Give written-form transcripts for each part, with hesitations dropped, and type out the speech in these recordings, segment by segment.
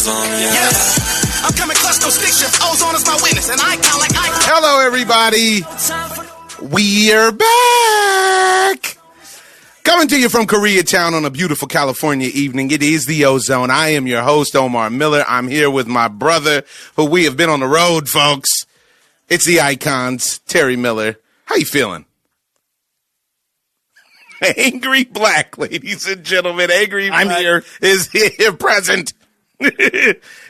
I'm coming clutch, no stick shift. Ozone is my witness, and I count like I. Hello, everybody. We are back. Coming to you from Koreatown on a beautiful California evening. It is the Ozone. I am your host, Omar Miller. I'm here with my brother, who we have been on the road, folks. It's the Icons, Terry Miller. How you feeling? Angry Black, ladies and gentlemen. Angry Black is here present.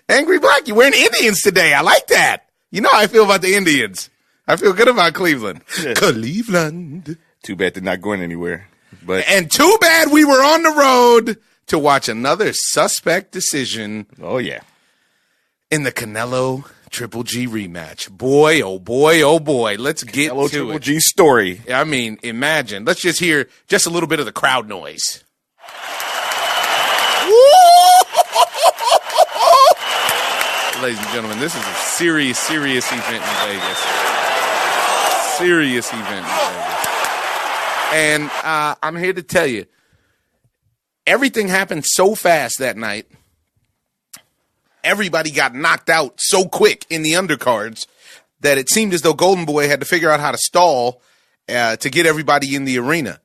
Angry Black, you're wearing Indians today. I like that. You know how I feel about the Indians. I feel good about Cleveland. Yeah. Cleveland. Too bad they're not going anywhere. And too bad we were on the road to watch another suspect decision. Oh, yeah. In the Canelo Triple G rematch. Boy, oh boy, oh boy. Let's get Canelo to Triple it. G story. I mean, imagine. Let's just hear just a little bit of the crowd noise. Ladies and gentlemen, this is a serious event in Vegas. Serious event in Vegas. And I'm here to tell you, everything happened so fast that night. Everybody got knocked out so quick in the undercards that it seemed as though Golden Boy had to figure out how to stall to get everybody in the arena.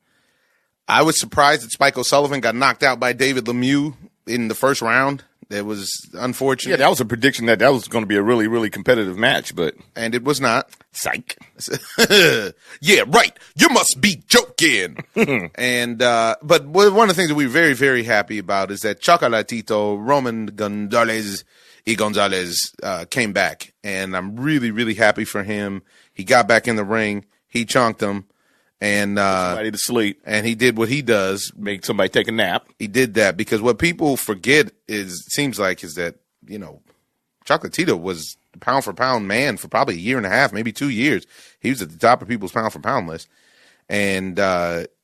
I was surprised that Spike O'Sullivan got knocked out by David Lemieux in the first round. It was unfortunate. Yeah, that was a prediction that was going to be a really, really competitive match, and it was not. Psych. Yeah, right. You must be joking. And but one of the things that we're very, very happy about is that Chocolatito, Roman Gonzalez came back, and I'm really, really happy for him. He got back in the ring. He chunked him. And somebody to sleep. And he did what he does. Make somebody take a nap. He did that because what people forget is that, you know, Chocolatito was the pound for pound man for probably a year and a half, maybe 2 years. He was at the top of people's pound for pound list. And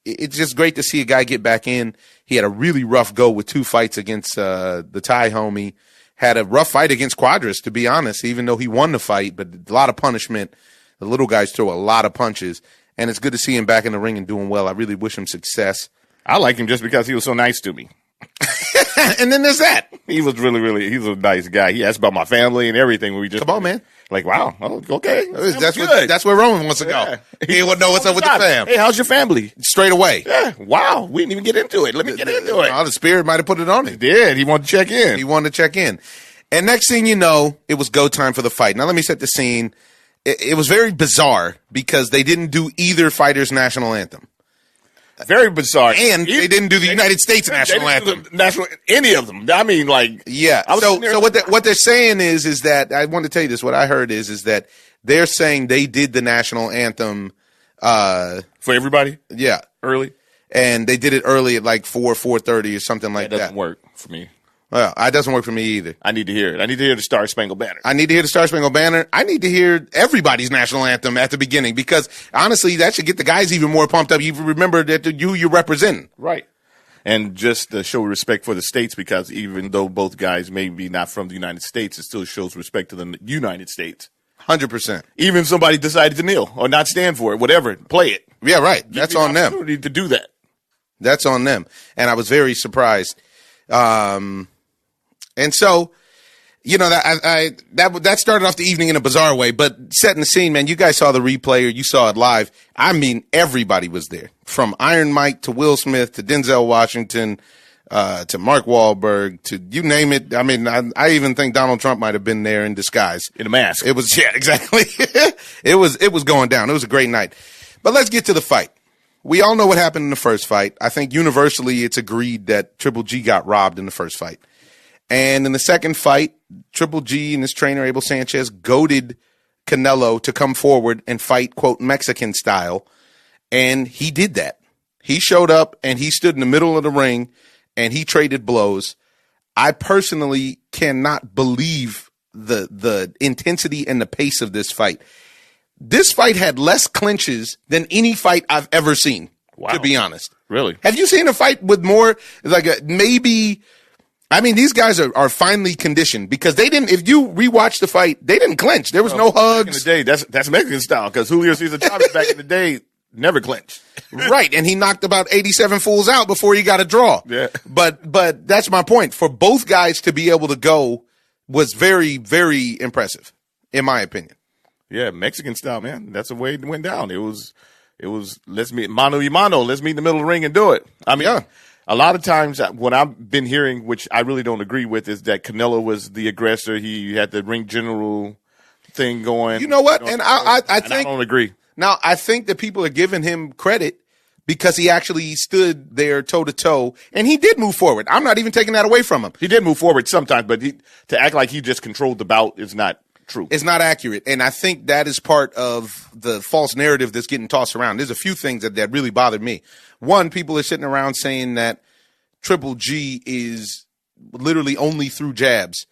it's just great to see a guy get back in. He had a really rough go with 2 fights against the Thai homie. Had a rough fight against Quadras, to be honest, even though he won the fight, but a lot of punishment. The little guys throw a lot of punches. And it's good to see him back in the ring and doing well. I really wish him success. I like him just because he was so nice to me. And then there's that. He was really, he's a nice guy. He asked about my family and everything. Come on, man. Like, wow. Oh, okay. That's where Roman wants to go. He would know what's up with the fam. Hey, how's your family? Straight away. Yeah. Wow. We didn't even get into it. Let me get into it. Oh, the spirit might have put it on him. He did. He wanted to check in. And next thing you know, it was go time for the fight. Now, let me set the scene. It was very bizarre because they didn't do either fighter's national anthem. Very bizarre. And they didn't do the United States national anthem. Any of them. I mean, like. Yeah. So what they're saying is that, I want to tell you this, what I heard is that they're saying they did the national anthem. For everybody? Yeah. Early? And they did it early at like 4:30 or something like that. That doesn't work for me. Well, it doesn't work for me either. I need to hear it. I need to hear the Star Spangled Banner. I need to hear the Star Spangled Banner. I need to hear everybody's national anthem at the beginning because, honestly, that should get the guys even more pumped up. You remember that you're representing. Right. And just to show respect for the states because even though both guys may be not from the United States, it still shows respect to the United States. 100%. Even if somebody decided to kneel or not stand for it, whatever, play it. Yeah, right. That's on them. To do that. That's on them. And I was very surprised. And so, you know, that started off the evening in a bizarre way, but setting the scene, man, you guys saw the replay or you saw it live. I mean, everybody was there from Iron Mike to Will Smith to Denzel Washington, to Mark Wahlberg to you name it. I mean, I even think Donald Trump might have been there in disguise. In a mask. It was, yeah, exactly. It was going down. It was a great night, but let's get to the fight. We all know what happened in the first fight. I think universally it's agreed that Triple G got robbed in the first fight. And in the second fight, Triple G and his trainer, Abel Sanchez, goaded Canelo to come forward and fight, quote, Mexican style. And he did that. He showed up and he stood in the middle of the ring and he traded blows. I personally cannot believe the intensity and the pace of this fight. This fight had less clinches than any fight I've ever seen, to be honest. Really? Have you seen a fight with more, maybe... I mean, these guys are finely conditioned because they didn't, if you rewatch the fight, they didn't clinch. There was no hugs. Back in the day, that's Mexican style because Julio Cesar Chavez back in the day never clinched. Right. And he knocked about 87 fools out before he got a draw. Yeah. But that's my point. For both guys to be able to go was very, very impressive, in my opinion. Yeah, Mexican style, man. That's the way it went down. It was let's meet mano y mano. Let's meet in the middle of the ring and do it. I mean, Yeah. a lot of times what I've been hearing, which I really don't agree with, is that Canelo was the aggressor. He had the ring general thing going. You know what? And I think I don't agree. Now, I think that people are giving him credit because he actually stood there toe to toe, and he did move forward. I'm not even taking that away from him. He did move forward sometimes, but to act like he just controlled the bout is not true. It's not accurate, and I think that is part of the false narrative that's getting tossed around. There's a few things that really bothered me. One, people are sitting around saying that Triple G is literally only through jabs.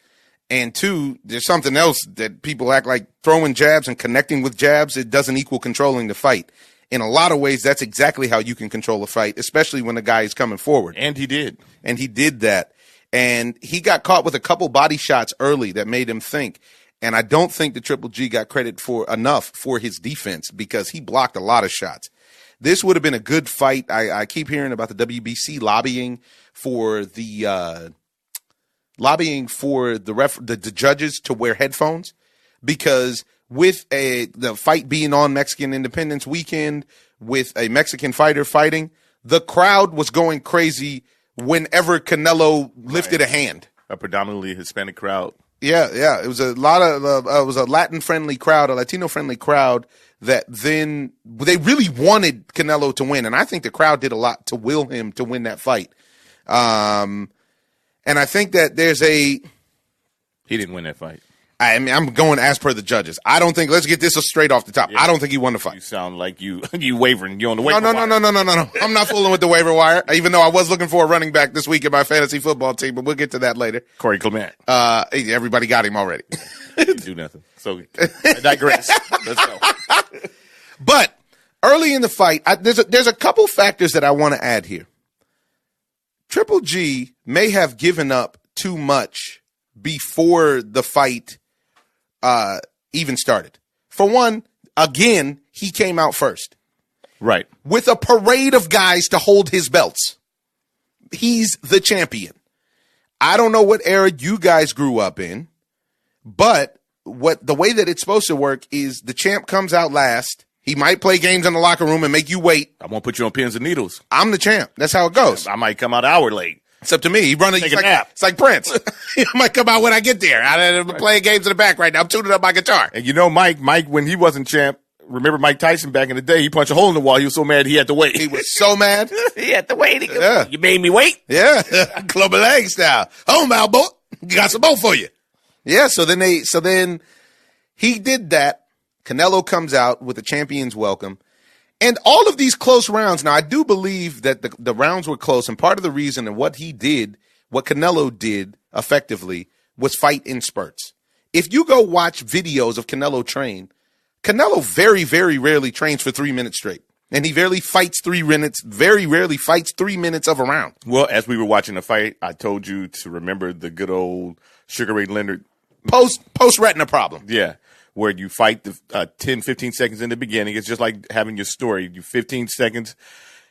And two, there's something else that people act like throwing jabs and connecting with jabs, it doesn't equal controlling the fight. In a lot of ways, that's exactly how you can control a fight, especially when the guy is coming forward. And he did. And he did that. And he got caught with a couple body shots early that made him think. And I don't think the Triple G got credit for enough for his defense because he blocked a lot of shots. This would have been a good fight. I keep hearing about the WBC lobbying for the the judges to wear headphones because with the fight being on Mexican Independence Weekend with a Mexican fighter fighting, the crowd was going crazy whenever Canelo lifted a hand. A predominantly Hispanic crowd. Yeah. It was a lot of it was a Latin friendly crowd, a Latino friendly crowd that then they really wanted Canelo to win, and I think the crowd did a lot to will him to win that fight. And I think that he didn't win that fight. I mean, I'm going as per the judges. I don't think. Let's get this straight off the top. Yeah. I don't think he won the fight. You sound like you wavering. You on the waiver wire. No. I'm not fooling with the waiver wire. Even though I was looking for a running back this week in my fantasy football team, but we'll get to that later. Corey Clement. Everybody got him already. Didn't do nothing. So I digress. Let's go. But early in the fight, there's a couple factors that I want to add here. Triple G may have given up too much before the fight even started. For one, again, he came out first. Right. With a parade of guys to hold his belts. He's the champion. I don't know what era you guys grew up in, but the way that it's supposed to work is the champ comes out last. He might play games in the locker room and make you wait. I'm going to put you on pins and needles. I'm the champ. That's how it goes. I might come out an hour late. It's up to me. He running. Take a nap. It's like Prince. He might come out when I get there. I'm playing games in the back right now. I'm tuning up my guitar. And you know, Mike, when he wasn't champ, remember Mike Tyson back in the day? He punched a hole in the wall. He was so mad he had to wait. He was so mad. He had to wait. Yeah. You made me wait. Yeah. Club of leg style. Home out, boy. Got some more for you. Yeah. So then he did that. Canelo comes out with a champion's welcome. And all of these close rounds, now I do believe that the rounds were close, and part of the reason and what Canelo did effectively was fight in spurts. If you go watch videos of Canelo train, Canelo very, very rarely trains for 3 minutes straight. And he very rarely fights 3 minutes of a round. Well, as we were watching the fight, I told you to remember the good old Sugar Ray Leonard. Post-retina problem. Yeah. Where you fight the 10, 15 seconds in the beginning. It's just like having your story. You 15 seconds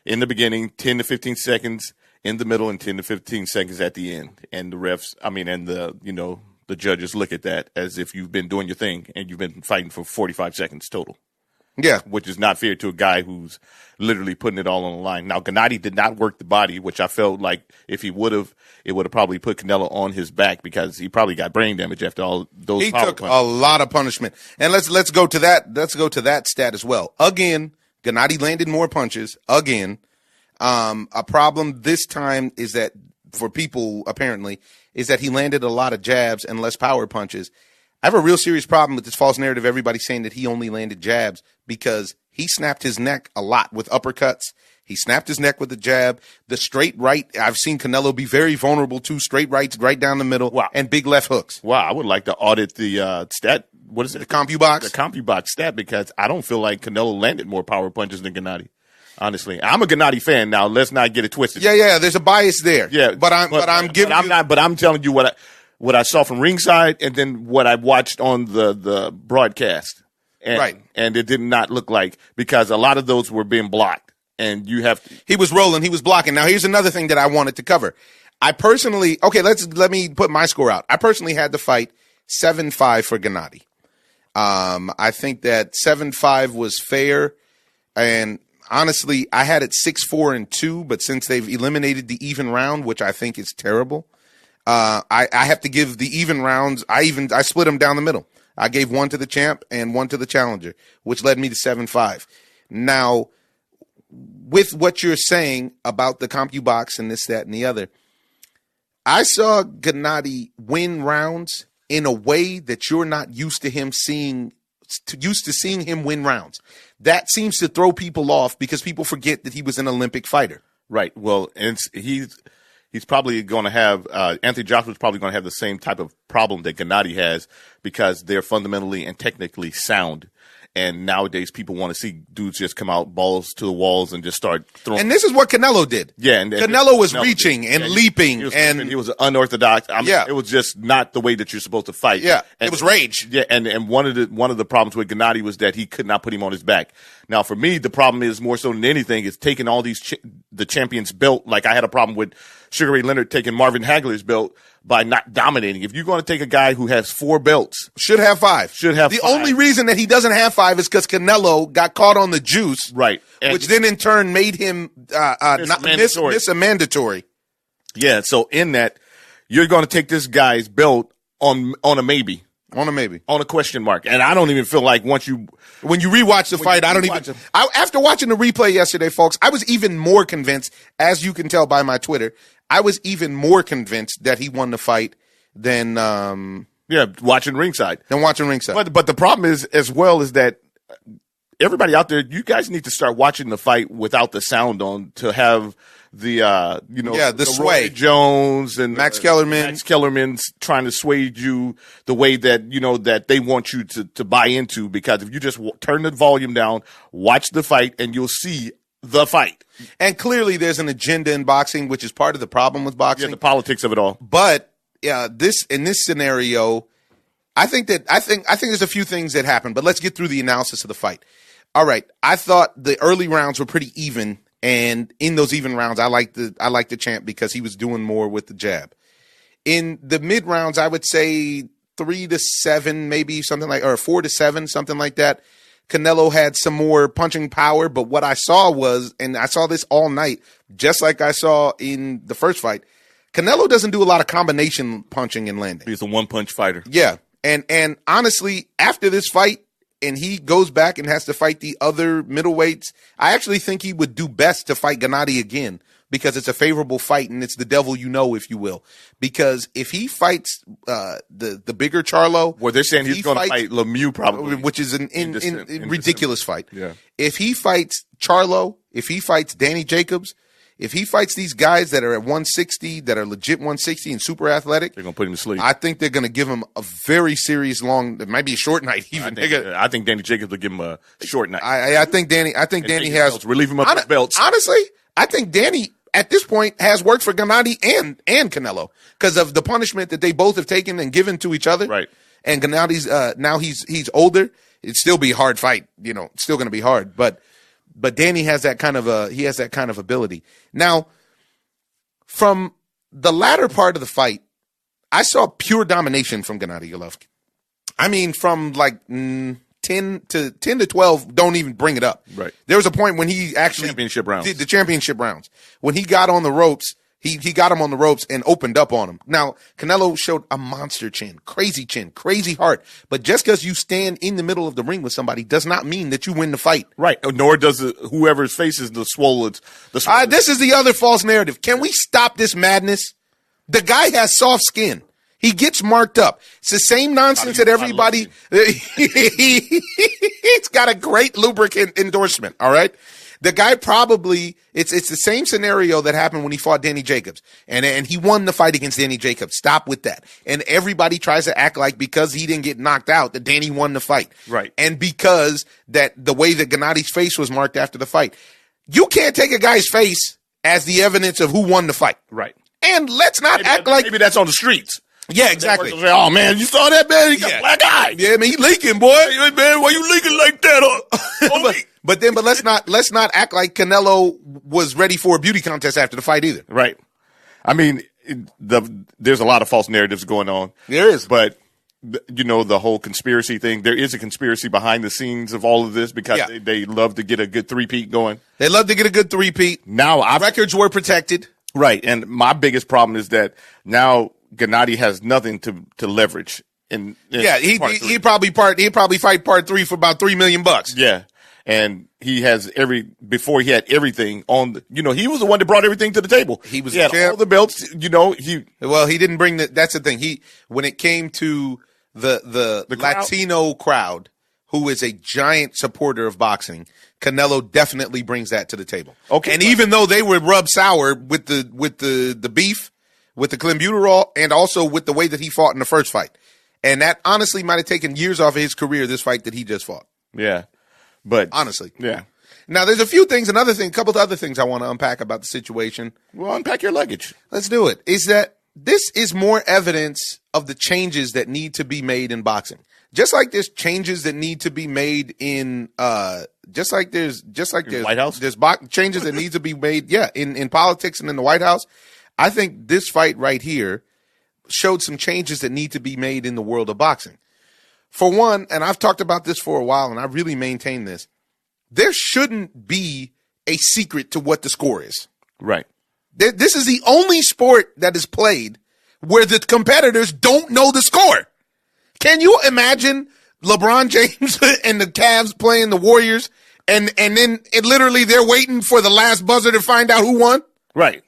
in the beginning, 10 to 15 seconds in the middle, and 10 to 15 seconds at the end. And the refs, the judges look at that as if you've been doing your thing and you've been fighting for 45 seconds total. Yeah. Which is not fair to a guy who's literally putting it all on the line. Now, Gennady did not work the body, which I felt like if he would have, it would have probably put Canelo on his back because he probably got brain damage after all those. He took a lot of punishment. And let's go to that. Let's go to that stat as well. Again, Gennady landed more punches. Again, a problem this time is that for people apparently is that he landed a lot of jabs and less power punches. I have a real serious problem with this false narrative. Everybody saying that he only landed jabs because he snapped his neck a lot with uppercuts. He snapped his neck with the jab. The straight right, I've seen Canelo be very vulnerable to straight rights right down the middle. Wow. And big left hooks. Wow, I would like to audit the stat. What is it? The CompuBox? The CompuBox stat, because I don't feel like Canelo landed more power punches than Gennady. Honestly, I'm a Gennady fan. Now, let's not get it twisted. Yeah. There's a bias there. Yeah, but I'm telling you what I saw from ringside, and then what I watched on the broadcast. And, right. And it did not look like, because a lot of those were being blocked, and you have to. He was rolling. He was blocking. Now, here's another thing that I wanted to cover. I personally, let me put my score out. I personally had the fight 7-5 for Gennady. I think that 7-5 was fair, and honestly, I had it 6-4-2, but since they've eliminated the even round, which I think is terrible, I have to give the even rounds. I split them down the middle. I gave one to the champ and one to the challenger, which led me to 7-5. Now, with what you're saying about the CompuBox and this, that, and the other, I saw Gennady win rounds in a way that you're not used to seeing him win rounds. That seems to throw people off because people forget that he was an Olympic fighter. Right. Well, and he's probably going to have Anthony Joshua's probably going to have the same type of problem that Gennady has because they're fundamentally and technically sound. And nowadays, people want to see dudes just come out balls to the walls and just start throwing. And this is what Canelo did. Yeah, and Canelo was reaching and leaping, and he was unorthodox. It was just not the way that you're supposed to fight. Yeah, and it was rage. Yeah, and one of the problems with Gennady was that he could not put him on his back. Now, for me, the problem is more so than anything is taking all these the champion's belt. Like I had a problem with Sugar Ray Leonard taking Marvin Hagler's belt by not dominating. If you're going to take a guy who has 4 belts, should have 5. The only reason that he doesn't have 5 is because Canelo got caught on the juice, right? Which then in turn made him miss a mandatory. Yeah. So in that, you're going to take this guy's belt on a maybe. On a maybe. On a question mark. And I don't even feel like when you rewatch the fight, after watching the replay yesterday, folks, I was even more convinced, as you can tell by my Twitter, I was even more convinced that he won the fight than watching ringside. But the problem is as well is that everybody out there, you guys need to start watching the fight without the sound on to have the sway. Roy Jones and Max Kellerman. Max Kellerman's trying to sway you the way that, that they want you to buy into, because if you just turn the volume down, watch the fight, and you'll see the fight. And clearly there's an agenda in boxing, which is part of the problem with boxing. Yeah, the politics of it all. But in this scenario, I think there's a few things that happen, but let's get through the analysis of the fight. All right. I thought the early rounds were pretty even. And in those even rounds, I like the champ because he was doing more with the jab. In the mid rounds, I would say 3-7, maybe something like, or 4-7, something like that. Canelo had some more punching power, but what I saw was, and I saw this all night, just like I saw in the first fight, Canelo doesn't do a lot of combination punching and landing. He's a one-punch fighter. Yeah, and honestly, after this fight, and he goes back and has to fight the other middleweights, I actually think he would do best to fight Gennady again because it's a favorable fight and it's the devil you know, if you will. Because if he fights the bigger Charlo, well, they're saying he's going to fight Lemieux probably, which is an ridiculous fight. Yeah. If he fights Charlo, if he fights Danny Jacobs, if he fights these guys that are at 160, that are legit 160 and super athletic, they're going to put him to sleep. I think they're going to give him a very serious it might be a short night even. I think Danny Jacobs will give him a short night. I think Danny has relieve him of his belts. Honestly, I think Danny at this point has worked for Gennady and Canelo because of the punishment that they both have taken and given to each other. Right. And Gennady's now he's older. It'd still be a hard fight, it's still going to be hard, but Danny has that kind of ability. Now, from the latter part of the fight, I saw pure domination from Gennady Golovkin. I mean, from like 10 to 12, don't even bring it up. Right. There was a point when he actually championship rounds. did the championship rounds. When he got on the ropes, he got him on the ropes and opened up on him. Now, Canelo showed a monster chin, crazy heart. But just because you stand in the middle of the ring with somebody does not mean that you win the fight. Right. Nor does whoever's face is the swollen. This is the other false narrative. Can we stop this madness? The guy has soft skin. He gets marked up. It's the same nonsense that everybody. He's got a great lubricant endorsement. All right. The guy probably, it's the same scenario that happened when he fought Danny Jacobs. And he won the fight against Danny Jacobs. Stop with that. And everybody tries to act like because he didn't get knocked out that Danny won the fight. Right. And because that the way that Gennady's face was marked after the fight. You can't take a guy's face as the evidence of who won the fight. Right. And let's not act like. Maybe that's on the streets. Yeah, exactly. Say, oh man, you saw that man? He got a black eye. Yeah, man, he leaking, boy. Hey, man, why you leaking like that? But let's not act like Canelo was ready for a beauty contest after the fight either. Right. I mean, there's a lot of false narratives going on. There is, but the whole conspiracy thing. There is a conspiracy behind the scenes of all of this because they love to get a good three-peat going. They love to get a good three-peat. Now, records were protected. Right, and my biggest problem is that now Gennady has nothing to leverage. He'd probably fight part 3 for about $3 million. Yeah, and he has before he had everything on. He was the one that brought everything to the table. He had all the belts. He didn't bring the. That's the thing. When it came to the Latino crowd, who is a giant supporter of boxing, Canelo definitely brings that to the table. Okay, and even though they were rubbed sour with the beef, with the clenbuterol, and also with the way that he fought in the first fight, and that honestly might have taken years off of his career. This fight that he just fought. Yeah, but honestly, yeah. Now there's a few things, a couple of other things I want to unpack about the situation. Well, unpack your luggage. Let's do it. Is that this is more evidence of the changes that need to be made in boxing. Just like there's changes that need to be made in just like there's White House. There's changes that need to be made in politics and in the White House. I think this fight right here showed some changes that need to be made in the world of boxing. For one, and I've talked about this for a while and I really maintain this, there shouldn't be a secret to what the score is. Right. This is the only sport that is played where the competitors don't know the score. Can you imagine LeBron James and the Cavs playing the Warriors and then literally they're waiting for the last buzzer to find out who won? Right.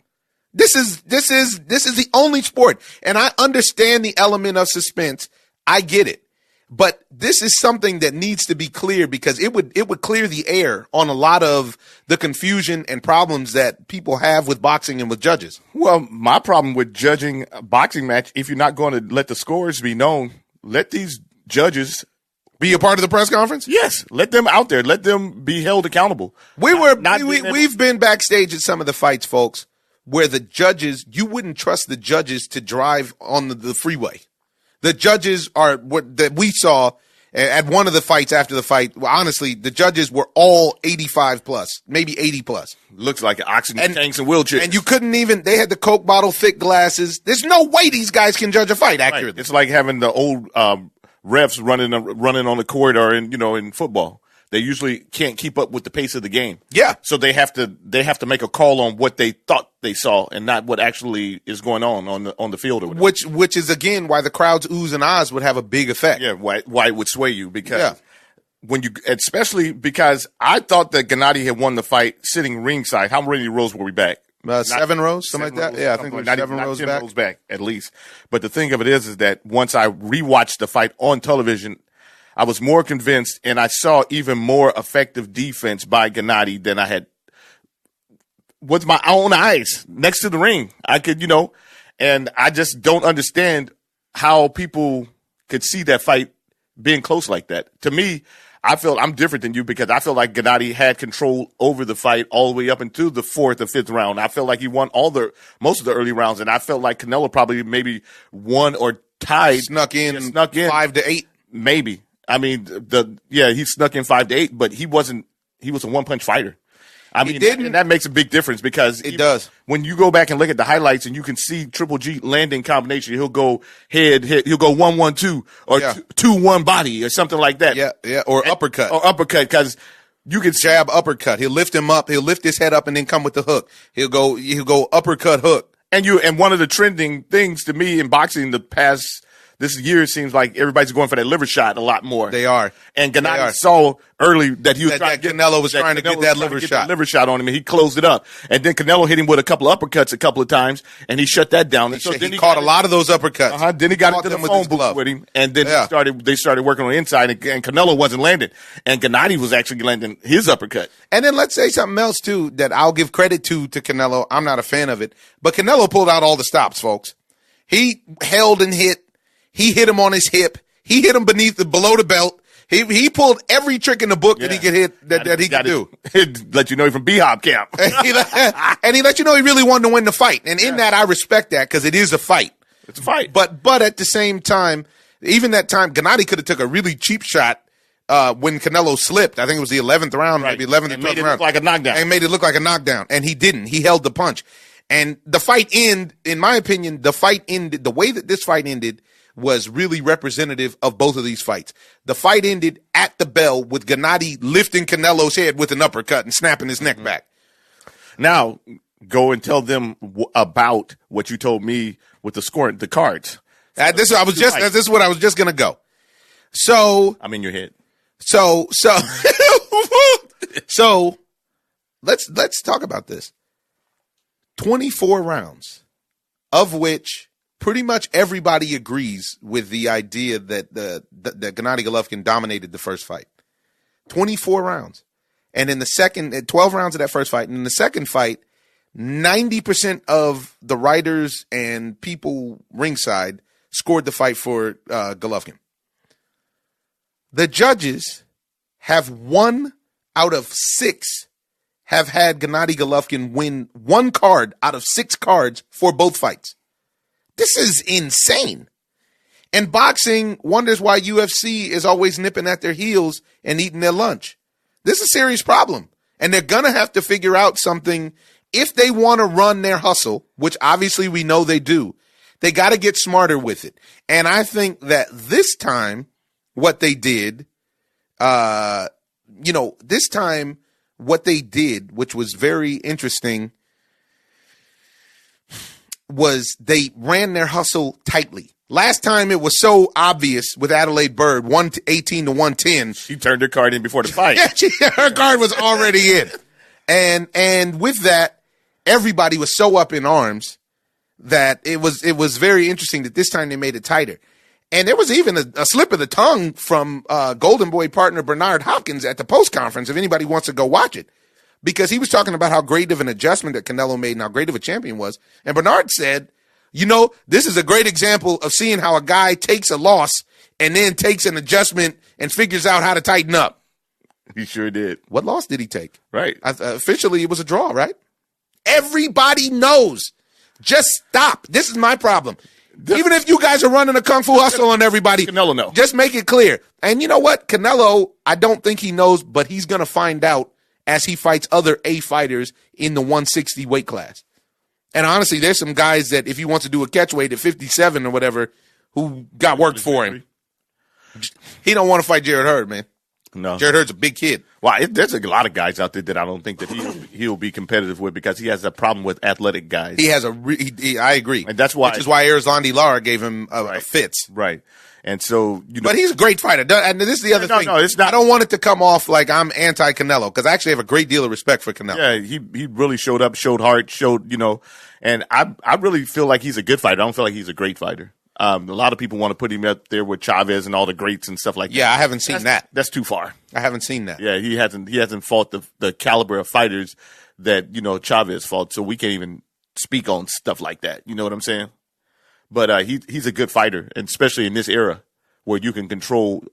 This is the only sport. And I understand the element of suspense. I get it. But this is something that needs to be clear because it would clear the air on a lot of the confusion and problems that people have with boxing and with judges. Well, my problem with judging a boxing match, if you're not going to let the scores be known, let these judges be a part of the press conference. Yes, let them out there. Let them be held accountable. We've been backstage at some of the fights, folks, where the judges, you wouldn't trust the judges to drive on the freeway. The judges are what that we saw at one of the fights after the fight. Well, honestly, the judges were all 85 plus, maybe 80 plus. Looks like oxygen tanks and wheelchairs. And you couldn't even, they had the Coke bottle, thick glasses. There's no way these guys can judge a fight accurately. Right. It's like having the old refs running on the corridor in football. They usually can't keep up with the pace of the game. Yeah. So they have to make a call on what they thought they saw and not what actually is going on the field or whatever. Which is again why the crowd's oohs and ahs would have a big effect. Yeah, why it would sway you because especially because I thought that Gennady had won the fight sitting ringside. How many rows were we back? 7 rows, something like that. Yeah, I think it was 7 rows back. 10 rows back at least. But the thing of it is that once I rewatched the fight on television, I was more convinced, and I saw even more effective defense by Gennady than I had with my own eyes next to the ring. I could, and I just don't understand how people could see that fight being close like that. To me, I feel I'm different than you because I feel like Gennady had control over the fight all the way up into the 4th or 5th round. I felt like he won most of the early rounds, and I felt like Canelo probably maybe won or tied, snuck in 5 to 8, maybe. I mean, he snuck in 5 to 8, but he was a one-punch fighter. I mean, and that makes a big difference because it does. When you go back and look at the highlights and you can see Triple G landing combination, he'll go head, he'll go 1-1-2 or 2-1 body or something like that. Yeah, or uppercut. Or uppercut because you can jab uppercut. He'll lift him up, he'll lift his head up and then come with the hook. He'll go uppercut hook. And one of the trending things to me in boxing this year, it seems like everybody's going for that liver shot a lot more. They are. And Gennady saw early that he was Canelo was trying to get that liver shot on him, and he closed it up. And then Canelo hit him with a couple of uppercuts a couple of times, and he shut that down. And so then he caught a lot of those uppercuts. Then he got into the phone booth with him, and then they started working on the inside, and Canelo wasn't landing. And Gennady was actually landing his uppercut. And then let's say something else, too, that I'll give credit to Canelo. I'm not a fan of it. But Canelo pulled out all the stops, folks. He held and hit. He hit him on his hip. He hit him below the belt. He pulled every trick in the book that he could hit that he could do. He'd let you know from B-Hop camp. and he let you know he really wanted to win the fight. And in that, I respect that because it is a fight. It's a fight. But at the same time, even that time, Gennady could have took a really cheap shot when Canelo slipped. I think it was the 11th round, maybe 11th or 12th round. Made it look like a knockdown. And made it look like a knockdown. And he didn't. He held the punch. And the fight in my opinion, the way that this fight ended was really representative of both of these fights. The fight ended at the bell with Gennady lifting Canelo's head with an uppercut and snapping his neck back. Now, go and tell them about what you told me with the cards. This is what I was just gonna go. So I'm in your head. So let's talk about this. 24 rounds, of which pretty much everybody agrees with the idea that that Gennady Golovkin dominated the first fight. 24 rounds. And in the second, 12 rounds of that first fight. And in the second fight, 90% of the writers and people ringside scored the fight for Golovkin. The judges have 1 out of 6 have had Gennady Golovkin win 1 card out of 6 cards for both fights. This is insane. And boxing wonders why UFC is always nipping at their heels and eating their lunch. This is a serious problem. And they're going to have to figure out something if they want to run their hustle, which obviously we know they do. They got to get smarter with it. And I think that this time, what they did, this time, what they did, which was very interesting, was they ran their hustle tightly. Last time it was so obvious with Adelaide Bird, 118 to 110. She turned her card in before the fight. Yeah, her card was already in. And with that, everybody was so up in arms that it was very interesting that this time they made it tighter. And there was even a slip of the tongue from Golden Boy partner Bernard Hopkins at the post conference, if anybody wants to go watch it, because he was talking about how great of an adjustment that Canelo made and how great of a champion was. And Bernard said, this is a great example of seeing how a guy takes a loss and then takes an adjustment and figures out how to tighten up. He sure did. What loss did he take? Right. Officially, it was a draw, right? Everybody knows. Just stop. This is my problem. Even if you guys are running a kung fu hustle on everybody, Canelo knows. Just make it clear. And you know what? Canelo, I don't think he knows, but he's going to find out as he fights other A fighters in the 160 weight class. And honestly, there's some guys that if he wants to do a catch weight at 57 or whatever, who got work for him. He don't want to fight Jared Hurd, man. No. Jared Hurd's a big kid. Well, there's a lot of guys out there that I don't think that he'll be competitive with because he has a problem with athletic guys. He has I agree. And that's why. Which is why Erislandy Lara gave him a fits. Right. And so, But he's a great fighter. And this is the other thing. No, it's not. I don't want it to come off like I'm anti-Canelo because I actually have a great deal of respect for Canelo. Yeah, he really showed up, showed heart, and I really feel like he's a good fighter. I don't feel like he's a great fighter. A lot of people want to put him up there with Chavez and all the greats and stuff like that. Yeah, I haven't seen that. That's too far. I haven't seen that. Yeah, he hasn't fought the caliber of fighters that, Chavez fought, so we can't even speak on stuff like that. You know what I'm saying? But he's a good fighter, and especially in this era where you can control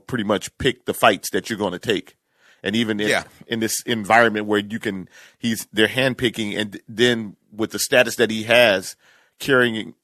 pretty much pick the fights that you're going to take. And even in this environment where they're handpicking, and then with the status that he has carrying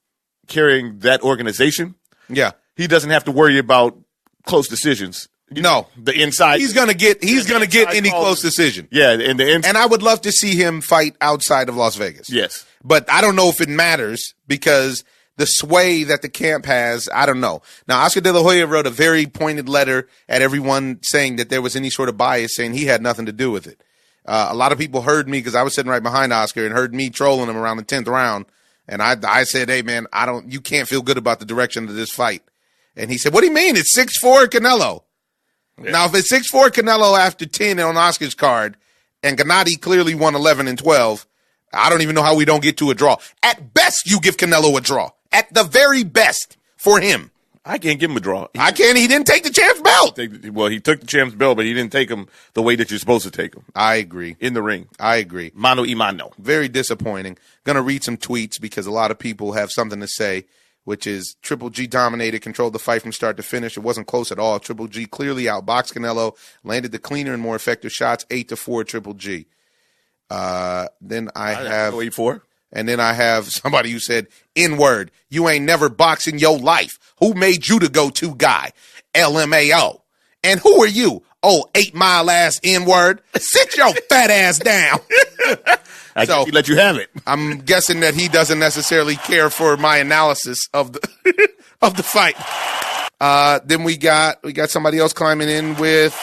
that organization, he doesn't have to worry about close decisions. No, the inside. He's gonna get any close decision. Yeah, and the inside. And I would love to see him fight outside of Las Vegas. Yes, but I don't know if it matters because the sway that the camp has, I don't know. Now, Oscar De La Hoya wrote a very pointed letter at everyone saying that there was any sort of bias, saying he had nothing to do with it. A lot of people heard me because I was sitting right behind Oscar and heard me trolling him around the 10th round. And I said, hey, man, you can't feel good about the direction of this fight. And he said, what do you mean? It's 6'4" Canelo. Yeah. Now, if it's 6'4" Canelo after 10 on Oscar's card and Gennady clearly won 11 and 12, I don't even know how we don't get to a draw. At best, you give Canelo a draw. At the very best for him. I can't give him a draw. I can't. He didn't take the champ's belt. Well, he took the champ's belt, but he didn't take him the way that you're supposed to take him. I agree. In the ring. I agree. Mano y mano. Very disappointing. Going to read some tweets because a lot of people have something to say, which is Triple G dominated, controlled the fight from start to finish. It wasn't close at all. Triple G clearly outboxed Canelo, landed the cleaner and more effective shots, 8-4 Triple G. Then I have 8-4. And then I have somebody who said, N-word, you ain't never boxed in your life. Who made you the go-to guy? LMAO. And who are you? Oh, 8 Mile ass N-word. Sit your fat ass down. I guess he let you have it. I'm guessing that he doesn't necessarily care for my analysis of of the fight. Then we got somebody else climbing in with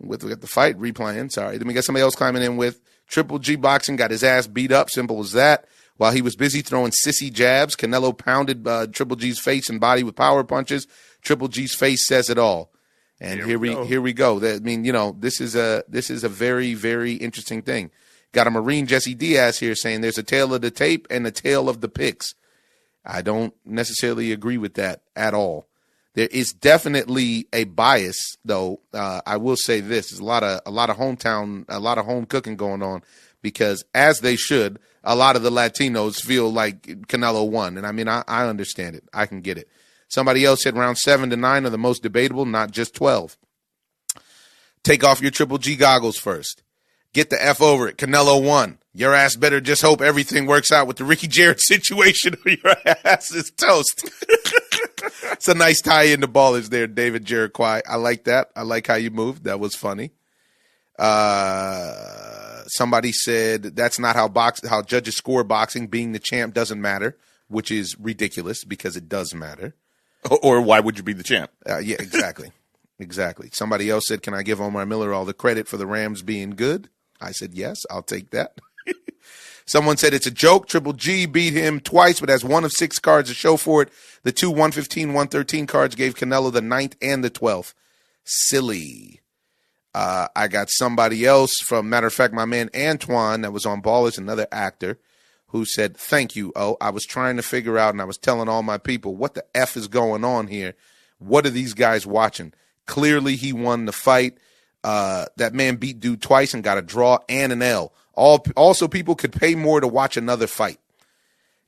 we got the fight replaying. Sorry. Then we got somebody else climbing in with Triple G boxing, got his ass beat up. Simple as that. While he was busy throwing sissy jabs, Canelo pounded Triple G's face and body with power punches. Triple G's face says it all. And here we go. I mean, this is a very, very interesting thing. Got a Marine, Jesse Diaz, here saying there's a tale of the tape and a tale of the pics. I don't necessarily agree with that at all. There is definitely a bias, though. I will say this: there's a lot of home cooking going on, because as they should, a lot of the Latinos feel like Canelo won, and I mean, I understand it. I can get it. Somebody else said round 7 to 9 are the most debatable, not just 12. Take off your Triple G goggles first. Get the F over it. Canelo won. Your ass better just hope everything works out with the Ricky Jarrett situation, or your ass is toast. It's a nice tie in the ballers there, David Jeriquai. I like that. I like how you moved. That was funny. Somebody said that's not how judges score boxing. Being the champ doesn't matter, which is ridiculous because it does matter. Or why would you be the champ? Yeah, exactly. Exactly. Somebody else said, can I give Omar Miller all the credit for the Rams being good? I said, yes, I'll take that. Someone said it's a joke. Triple G beat him twice, but has one of 6 cards to show for it. The 2 115, 113 cards gave Canelo the 9th and the 12th. Silly. I got somebody else from, matter of fact, my man Antoine that was on Ballers, another actor, who said, thank you, I was trying to figure out, and I was telling all my people, what the F is going on here? What are these guys watching? Clearly he won the fight. That man beat dude twice and got a draw and an L. Also, people could pay more to watch another fight.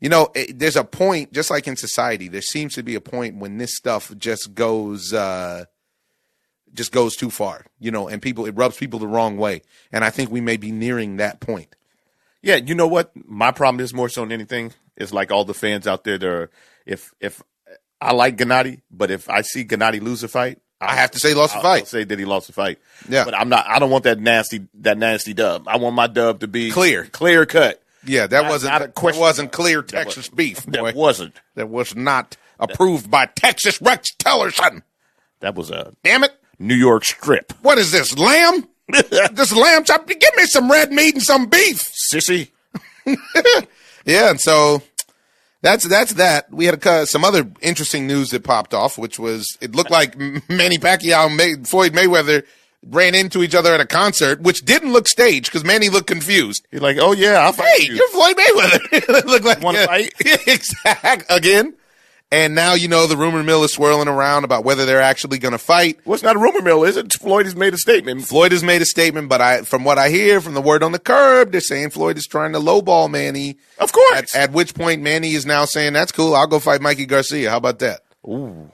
There's a point, just like in society, there seems to be a point when this stuff just goes too far, and it rubs people the wrong way. And I think we may be nearing that point. Yeah, you know what? My problem is more so than anything is like all the fans out there that are, if I like Gennady, but if I see Gennady lose a fight, I have to say lost the fight. I'll say that he lost the fight. Yeah. But I don't want that nasty dub. I want my dub to be clear cut. Yeah, that wasn't clear Texas beef, boy. That wasn't. That was not approved by Texas Rex Tillerson. That was a damn it New York strip. What is this, lamb? This lamb chop? Give me some red meat and some beef, sissy. Yeah, and so that's that. We had some other interesting news that popped off, which was it looked like Manny Pacquiao and Floyd Mayweather ran into each other at a concert, which didn't look staged because Manny looked confused. He's like, "Oh yeah, I'll fight you. You're Floyd Mayweather." It looked like want to fight exact again. And now, the rumor mill is swirling around about whether they're actually going to fight. Well, it's not a rumor mill, is it? Floyd has made a statement. Floyd has made a statement, but from what I hear from the word on the curb, they're saying Floyd is trying to lowball Manny. Of course. At which point Manny is now saying, that's cool, I'll go fight Mikey Garcia. How about that? Ooh.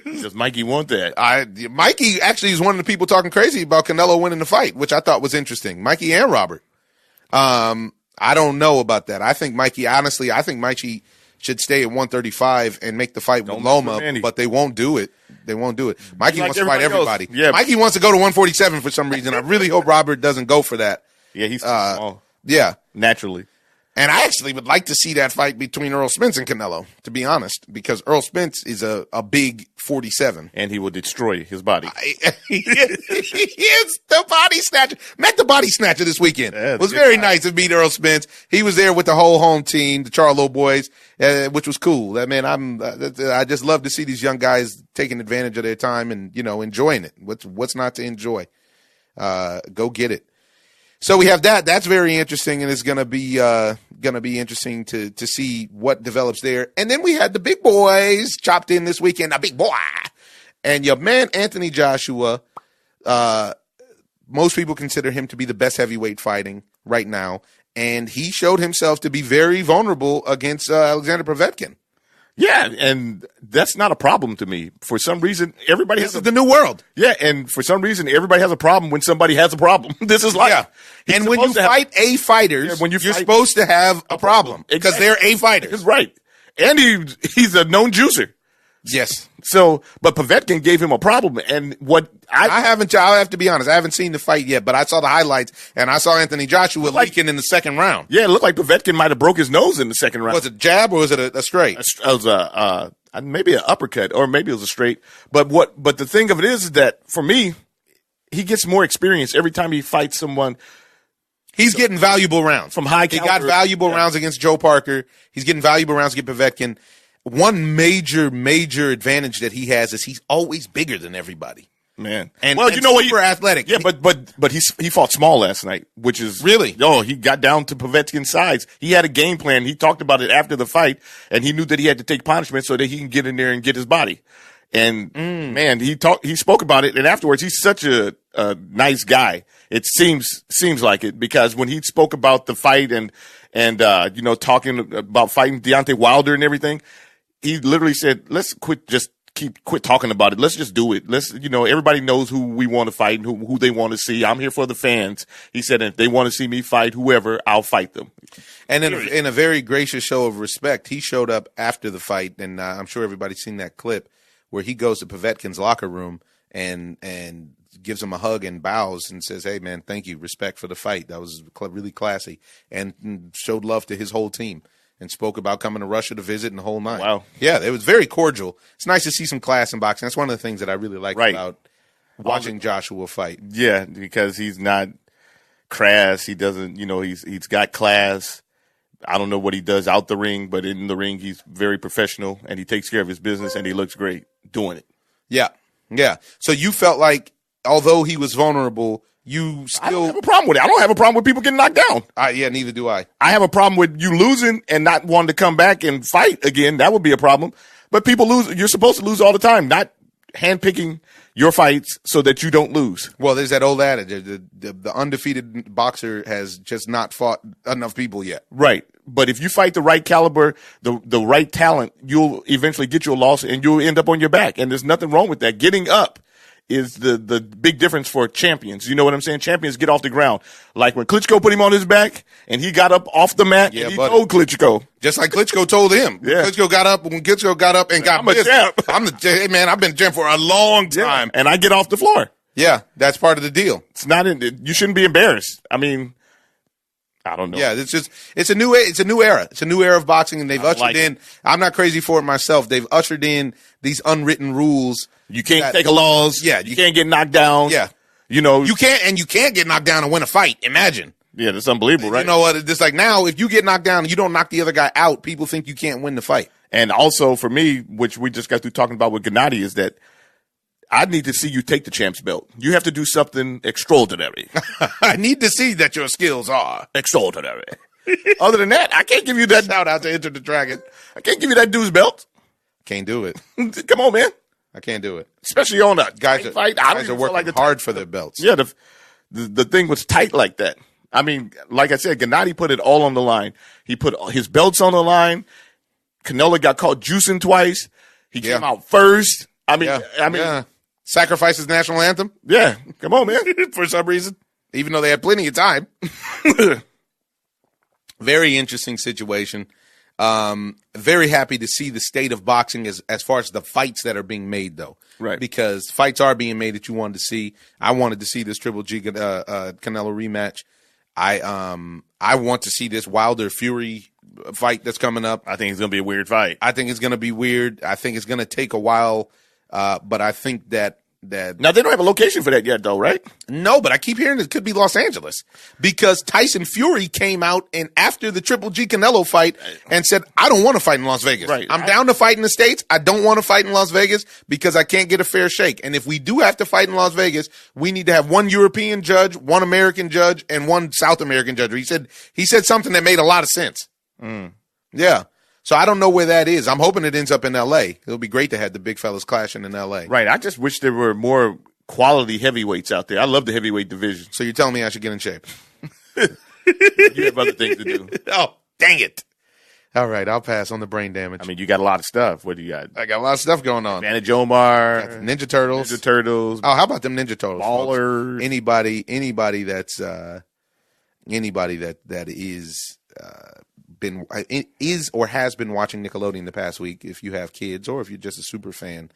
Does Mikey want that? Mikey actually is one of the people talking crazy about Canelo winning the fight, which I thought was interesting. Mikey and Robert. I don't know about that. I think Mikey should stay at 135 and make the fight with Loma, but they won't do it. They won't do it. Mikey wants to fight everybody. Yeah. Mikey wants to go to 147 for some reason. I really hope Robert doesn't go for that. Yeah, he's too small. Yeah. Naturally. And I actually would like to see that fight between Earl Spence and Canelo, to be honest, because Earl Spence is a big 47. And he will destroy his body. He is the body snatcher. Met the body snatcher this weekend. Yeah, it was very nice to meet Earl Spence. He was there with the whole home team, the Charlo boys, which was cool. I mean, I just love to see these young guys taking advantage of their time and, enjoying it. What's not to enjoy? Go get it. So we have that. That's very interesting, and it's gonna be interesting to see what develops there. And then we had the big boys chopped in this weekend. A big boy, and your man Anthony Joshua. Most people consider him to be the best heavyweight fighting right now, and he showed himself to be very vulnerable against Alexander Povetkin. Yeah, and that's not a problem to me. For some reason, everybody has the new world. Yeah, and for some reason, everybody has a problem when somebody has a problem. This is life. Yeah. And when you fight A fighters, you're supposed to have a problem because they're A fighters. Right. And he's a known juicer. Yes. So, but Povetkin gave him a problem. And what I haven't, I'll have to be honest, I haven't seen the fight yet, but I saw the highlights and I saw Anthony Joshua leaking in the second round. Yeah, it looked like Povetkin might have broke his nose in the second round. Was it a jab or was it a straight? It was maybe an uppercut or maybe it was a straight. But the thing of it is that for me, he gets more experience every time he fights someone. He's getting valuable rounds from high caliber. He got valuable rounds against Joe Parker. He's getting valuable rounds against Povetkin. One major advantage that he has is he's always bigger than everybody. Man, and you know what? Super athletic. Yeah, but he fought small last night, which is really. Oh, he got down to Povetkin's size. He had a game plan. He talked about it after the fight, and he knew that he had to take punishment so that he can get in there and get his body. And man, he spoke about it, and afterwards, he's such a nice guy. It seems like it, because when he spoke about the fight and talking about fighting Deontay Wilder and everything, he literally said, "Let's quit talking about it. Let's just do it. Everybody knows who we want to fight and who they want to see. I'm here for the fans." He said, "If they want to see me fight whoever, I'll fight them." And in a very gracious show of respect, he showed up after the fight, and I'm sure everybody's seen that clip where he goes to Povetkin's locker room and gives him a hug and bows and says, "Hey, man, thank you. Respect for the fight. That was really classy," and showed love to his whole team. And spoke about coming to Russia to visit and the whole nine. Wow. Yeah, it was very cordial. It's nice to see some class in boxing. That's one of the things that I really like about watching Joshua fight. Yeah, because he's not crass. He doesn't, he's got class. I don't know what he does out the ring, but in the ring, he's very professional, and he takes care of his business, and he looks great doing it. Yeah, yeah. So you felt like, although he was vulnerable, you still... I don't have a problem with it. I don't have a problem with people getting knocked down. Yeah, neither do I. I have a problem with you losing and not wanting to come back and fight again. That would be a problem. But people lose. You're supposed to lose all the time, not handpicking your fights so that you don't lose. Well, there's that old adage, the undefeated boxer has just not fought enough people yet. Right. But if you fight the right caliber, the right talent, you'll eventually get your loss and you'll end up on your back. And there's nothing wrong with that. Getting up is the big difference for champions. You know what I'm saying? Champions get off the ground. Like when Klitschko put him on his back and he got up off the mat and he told Klitschko. Just like Klitschko told him. Yeah. Klitschko got up and got I'm a champ. Hey, man, I've been champ for a long time. Yeah. And I get off the floor. Yeah, that's part of the deal. It's not you shouldn't be embarrassed. I mean, I don't know. Yeah, it's a new era. It's a new era of boxing, and they've ushered in. I'm not crazy for it myself. They've ushered in these unwritten rules. You can't take a loss. Yeah, you can't get knocked down. Yeah, you can't get knocked down and win a fight. Imagine. Yeah, that's unbelievable, right? You know what? It's like now, if you get knocked down and you don't knock the other guy out, people think you can't win the fight. And also for me, which we just got through talking about with Gennady, is that I need to see you take the champ's belt. You have to do something extraordinary. I need to see that your skills are extraordinary. Other than that, I can't give you that. Shout out to Enter the Dragon. I can't give you that dude's belt. Can't do it. Come on, man. I can't do it. Especially on a guys fight. Guys are working hard for their belts. Yeah, the thing was tight like that. I mean, like I said, Gennady put it all on the line. He put his belts on the line. Canelo got caught juicing twice. He came out first. I mean, sacrificed his national anthem. Yeah, come on, man. For some reason, even though they had plenty of time. Very interesting situation. Very happy to see the state of boxing as far as the fights that are being made, though. Right. Because fights are being made that you wanted to see. I wanted to see this Triple G Canelo rematch. I want to see this Wilder Fury fight that's coming up. I think it's going to be a weird fight. I think it's going to be weird. I think it's going to take a while. But I think that now they don't have a location for that yet, though, right? No, but I keep hearing it could be Los Angeles because Tyson Fury came out and after the Triple G Canelo fight and said, "I don't want to fight in Las Vegas. Right. I'm down to fight in the States. I don't want to fight in Las Vegas because I can't get a fair shake. And if we do have to fight in Las Vegas, we need to have one European judge, one American judge, and one South American judge." He said something that made a lot of sense. Yeah. So I don't know where that is. I'm hoping it ends up in L.A. It'll be great to have the big fellas clashing in L.A. Right. I just wish there were more quality heavyweights out there. I love the heavyweight division. So you're telling me I should get in shape? You have other things to do. Oh, dang it. All right, I'll pass on the brain damage. I mean, you got a lot of stuff. What do you got? I got a lot of stuff going on. Advantage Omar. Ninja Turtles. Ninja Turtles. Oh, how about them Ninja Turtles? Ballers. Folks? Anybody that's... anybody that is is or has been watching Nickelodeon the past week, if you have kids or if you're just a super fan,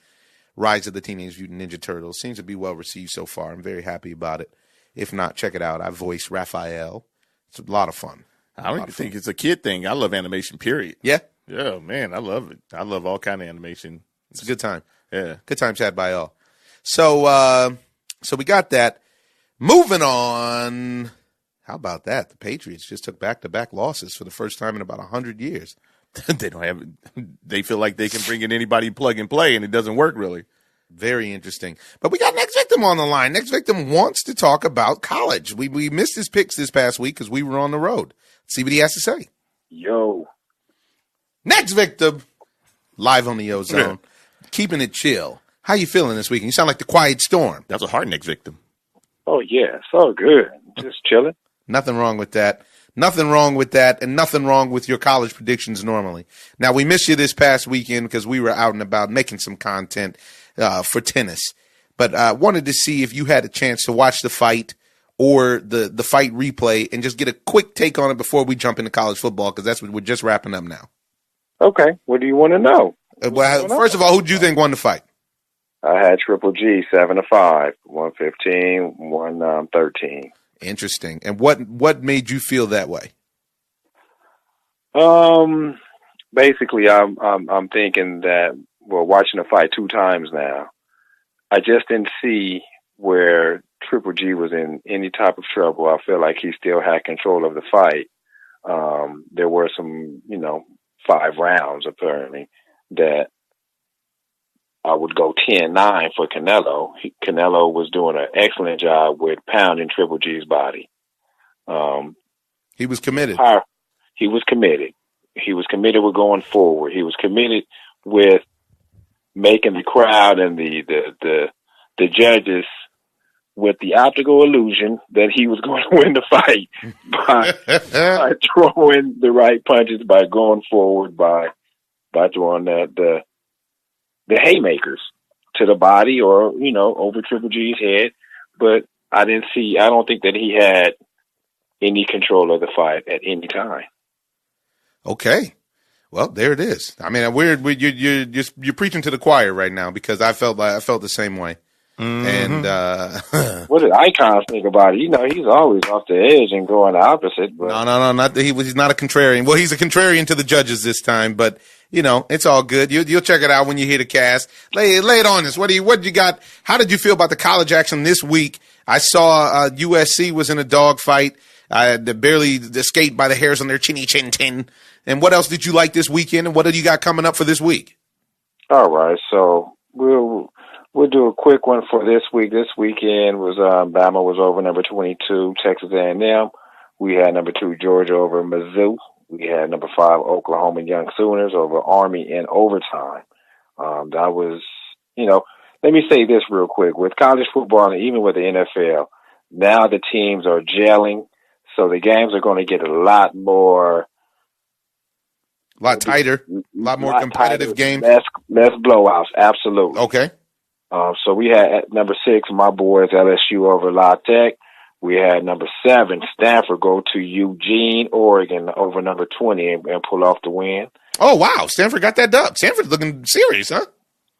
Rise of the Teenage Mutant Ninja Turtles seems to be well received so far. I'm very happy about it. If not, check it out. I voice Raphael. It's a lot of fun. I don't even think it's a kid thing. I love animation, period. Yeah? Yeah, man, I love it. I love all kind of animation. It's a good time. Yeah. Good times had by all. So we got that. Moving on. How about that? The Patriots just took back-to-back losses for the first time in about 100 years. They feel like they can bring in anybody plug and play, and it doesn't work really. Very interesting. But we got Next Victim on the line. Next Victim wants to talk about college. We missed his picks this past week because we were on the road. Let's see what he has to say. Yo. Next Victim, live on the OZone, keeping it chill. How you feeling this weekend? You sound like the Quiet Storm. That's a hard next victim. Oh, yeah. It's all good. Just chilling. Nothing wrong with that. Nothing wrong with that, and nothing wrong with your college predictions normally. Now, we missed you this past weekend because we were out and about making some content for tennis. But wanted to see if you had a chance to watch the fight or the fight replay and just get a quick take on it before we jump into college football, because that's what we're just wrapping up now. Okay. What do you want to know? Well, first of all, who do you think won the fight? I had Triple G 7-5, 115, 113. Interesting. And what made you feel that way? Basically, I'm thinking that watching the fight 2 times now, I just didn't see where Triple G was in any type of trouble. I feel like he still had control of the fight. There were some, 5 rounds apparently that I would go 10-9 for Canelo. Canelo was doing an excellent job with pounding Triple G's body. He was committed. He was committed. He was committed with going forward. He was committed with making the crowd and the judges with the optical illusion that he was going to win the fight by throwing the right punches, by going forward, by throwing the haymakers to the body or, over Triple G's head. But I don't think that he had any control of the fight at any time. Okay. Well, there it is. I mean, you're preaching to the choir right now, because I felt the same way. Mm-hmm. And what did Icons think about it? He's always off the edge and going the opposite. But no, not he's not a contrarian. Well, he's a contrarian to the judges this time, but it's all good. You'll check it out when you hear the cast. Lay it on us. What you got? How did you feel about the college action this week? I saw USC was in a dogfight. They barely escaped by the hairs on their chinny chin tin. And what else did you like this weekend? And what have you got coming up for this week? All right, so we'll do a quick one for this week. This weekend was Bama was over number 22, Texas A&M. We had number 2 Georgia over Mizzou. We had number 5 Oklahoma Young Sooners over Army in overtime. That was, let me say this real quick. With college football and even with the NFL, now the teams are gelling, so the games are going to get a lot more. A lot tighter, a lot more competitive games. Less blowouts, absolutely. Okay. So we had at number 6, my boys, LSU over La Tech. We had number 7, Stanford, go to Eugene, Oregon over number 20 and pull off the win. Oh, wow. Stanford got that dub. Stanford's looking serious, huh?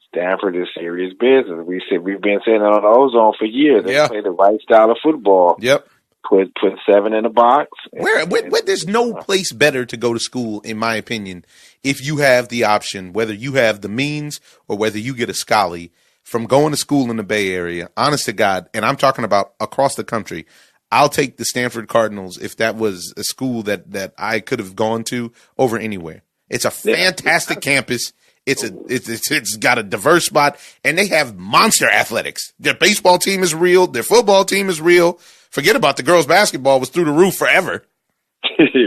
Stanford is serious business. We've been saying it on the OZone for years. They play the right style of football. Yep. Put 7 in the box. Where there's no place better to go to school, in my opinion, if you have the option, whether you have the means or whether you get a scholarly, from going to school in the Bay Area, honest to God, and I'm talking about across the country, I'll take the Stanford Cardinals if that was a school that I could have gone to over anywhere. It's a fantastic campus. It's got a diverse spot, and they have monster athletics. Their baseball team is real. Their football team is real. Forget about the girls' basketball was through the roof forever.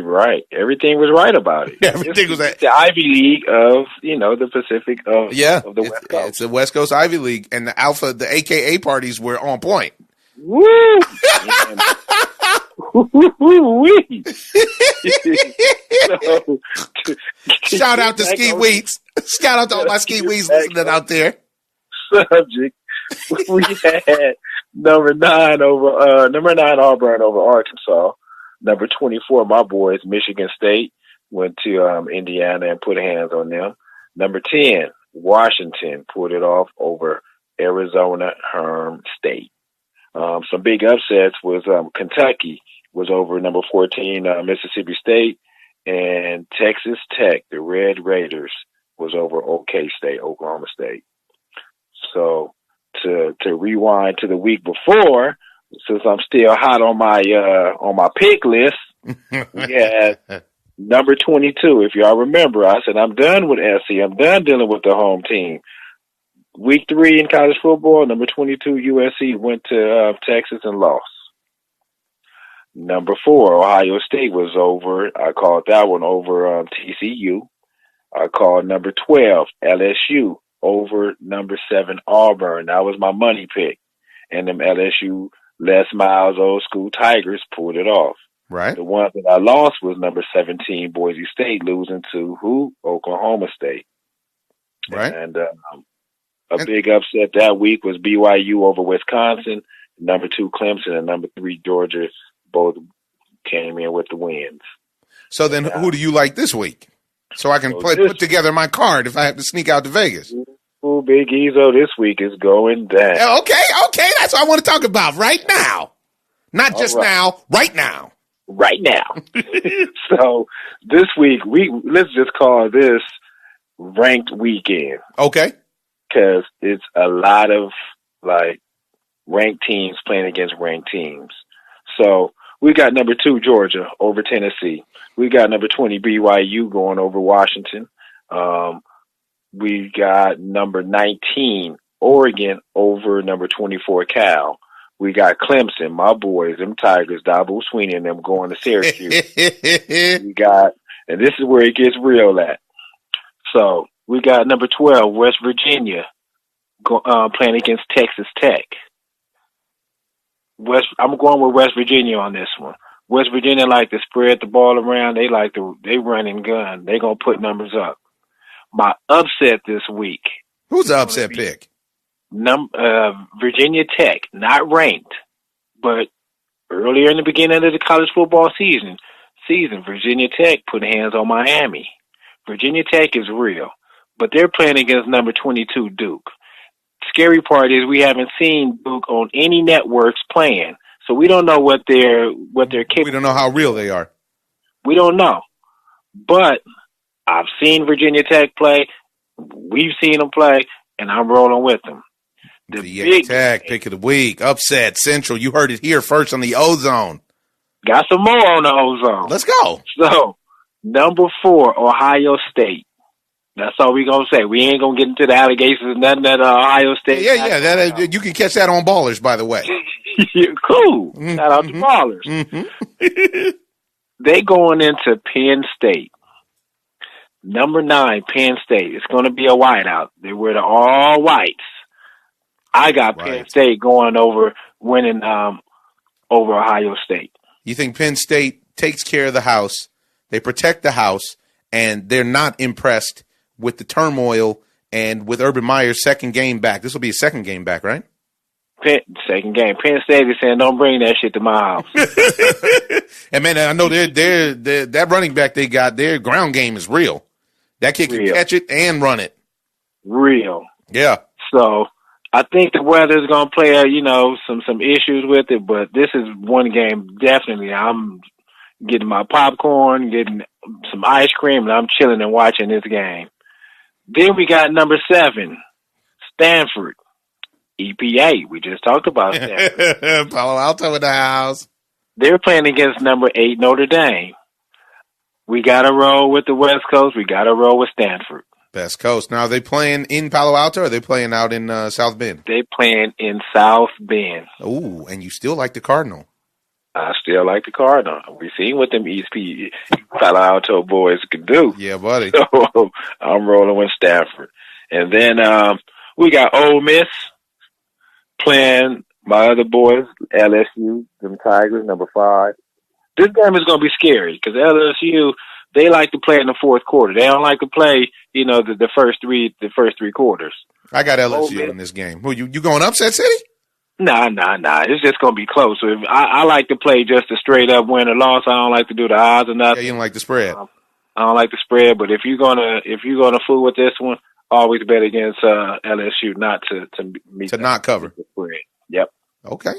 Right. Everything was right about it. Everything was the Ivy League of, the Pacific of the West Coast. It's the West Coast Ivy League, and the AKA parties were on point. Woo! Shout out to Ski Weeds. Shout out to all my Ski Weeds listening out there. Subject. We had number 9 Auburn over Arkansas. Number 24, my boys, Michigan State. went to Indiana and put hands on them. Number 10, Washington pulled it off over Arizona Herm State. Some big upsets was Kentucky was over number 14 Mississippi State, and Texas Tech, the Red Raiders, was over OK State, Oklahoma State. So to rewind to the week before, since I'm still hot on my pick list, we had number 22. If y'all remember, I said I'm done with SC. I'm done dealing with the home team. Week 3 in college football, number 22 USC went to Texas and lost. Number 4, Ohio State was over. I called that one over TCU. I called number 12 LSU over number 7 Auburn. That was my money pick. And them LSU Les Miles old school Tigers pulled it off. Right. The one that I lost was number 17 Boise State, losing to who? Oklahoma State. Right. And a big upset that week was BYU over Wisconsin. Number 2 Clemson and number 3 Georgia both came in with the wins. So then, who do you like this week? So I can put together my card if I have to sneak out to Vegas. Ooh, Big Ezo this week is going down. Okay, that's what I want to talk about right now. Not just now, right now. Right now. So this week, let's just call this ranked weekend. Okay. Because it's a lot of like ranked teams playing against ranked teams. So we got number 2 Georgia over Tennessee. We got number 20 BYU going over Washington. We got number 19 Oregon over number 24 Cal. We got Clemson, my boys, them Tigers, Dabo Sweeney and them going to Syracuse. We got, and this is where it gets real at. So we got number 12 West Virginia playing against Texas Tech. I'm going with West Virginia on this one. West Virginia like to spread the ball around. They run and gun. They gonna put numbers up. My upset this week. Who's the upset pick? Virginia Tech, not ranked, but earlier in the beginning of the college football season, Virginia Tech put hands on Miami. Virginia Tech is real, but they're playing against number 22 Duke. Scary part is we haven't seen Duke on any networks playing, so we don't know what they're capable. We don't know how real they are. We don't know, but I've seen Virginia Tech play. We've seen them play, and I'm rolling with them. The Big Tech pick of the week, upset Central. You heard it here first on the OZone. Got some more on the OZone. Let's go. So, number 4, Ohio State. That's all we gonna say. We ain't gonna get into the allegations and nothing that Ohio State. Yeah. That you can catch that on Ballers, by the way. Cool. Shout out to Ballers. Mm-hmm. They going into Penn State. Number 9, Penn State. It's going to be a whiteout. They wear the all whites. I got Penn State going over, winning over Ohio State. You think Penn State takes care of the house, they protect the house, and they're not impressed with the turmoil and with Urban Meyer's second game back? This will be his second game back, right? Second game. Penn State is saying, don't bring that shit to my house. And, man, I know that running back they got, their ground game is real. That kid can catch it and run it. Real. Yeah. So I think the weather's going to play, some issues with it, but this is one game definitely. I'm getting my popcorn, getting some ice cream, and I'm chilling and watching this game. Then we got number 7, Stanford. EPA. We just talked about that. Palo Alto in the house. They're playing against number 8, Notre Dame. We got to roll with the West Coast. We got to roll with Stanford. West Coast. Now, are they playing in Palo Alto or are they playing out in South Bend? They playing in South Bend. Ooh, and you still like the Cardinal. I still like the Cardinal. We seen what them East Palo Alto boys could do. Yeah, buddy. So I'm rolling with Stanford. And then we got Ole Miss playing my other boys, LSU, them Tigers, number 5. This game is going to be scary because LSU, they like to play in the fourth quarter. They don't like to play, the first three quarters. I got LSU in this game. Who you going upset city? Nah. It's just going to be close. So I like to play just a straight up win or loss. I don't like to do the odds or nothing. Yeah, you don't like the spread. I don't like the spread, but if you're gonna fool with this one, always bet against LSU not to meet to not cover the spread. Yep. Okay.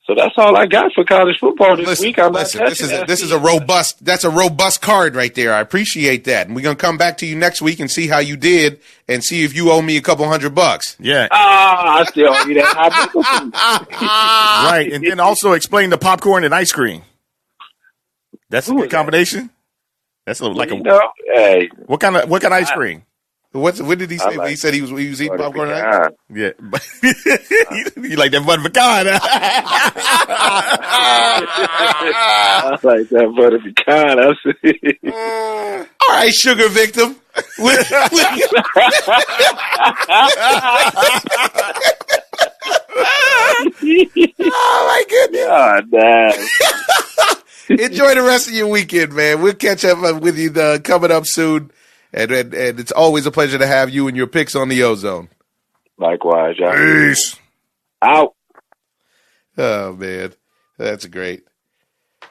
So that's all I got for college football this week. This is a robust card right there. I appreciate that. And we're going to come back to you next week and see how you did and see if you owe me a couple $100. Yeah. I still owe you that. Right. And then also explain the popcorn and ice cream. That's a good combination. That's like hey. What kind of ice cream? What did he say? He said he was eating popcorn. Yeah, you like that butter pecan? I like that butter pecan. All right, sugar victim. Oh my goodness! God damn. Enjoy the rest of your weekend, man. We'll catch up with you coming up soon. And it's always a pleasure to have you and your picks on the Ozone. Likewise, y'all. Peace. Out. Oh, man. That's great.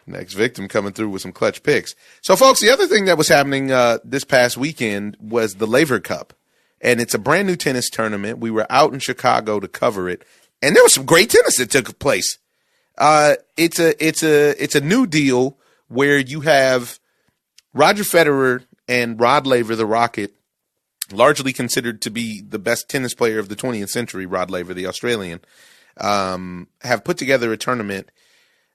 Next victim coming through with some clutch picks. So, folks, the other thing that was happening this past weekend was the Laver Cup. And it's a brand new tennis tournament. We were out in Chicago to cover it. And there was some great tennis that took place. It's a new deal where you have Roger Federer and Rod Laver, the Rocket, largely considered to be the best tennis player of the 20th century, Rod Laver, the Australian, have put together a tournament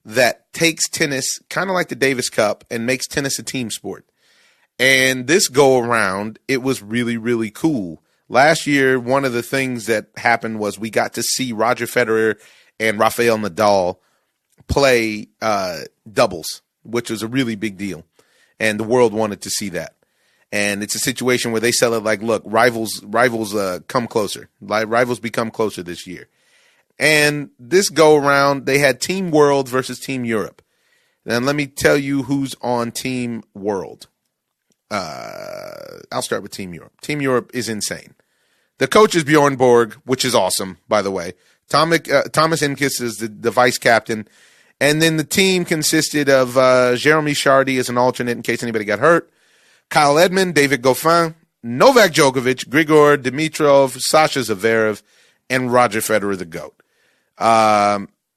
that takes tennis kind of like the Davis Cup and makes tennis a team sport. And this go around, it was really, really cool. Last year, one of the things that happened was we got to see Roger Federer and Rafael Nadal play doubles, which was a really big deal. And the world wanted to see that. And it's a situation where they sell it like, look, rivals come closer. Rivals become closer this year. And this go around, they had Team World versus Team Europe. And let me tell you who's on Team World. I'll start with Team Europe. Team Europe is insane. The coach is Bjorn Borg, which is awesome, by the way. Thomas Enskis is the vice captain. And then the team consisted of Jeremy Chardy as an alternate in case anybody got hurt. Kyle Edmund, David Goffin, Novak Djokovic, Grigor Dimitrov, Sasha Zverev, and Roger Federer, the GOAT.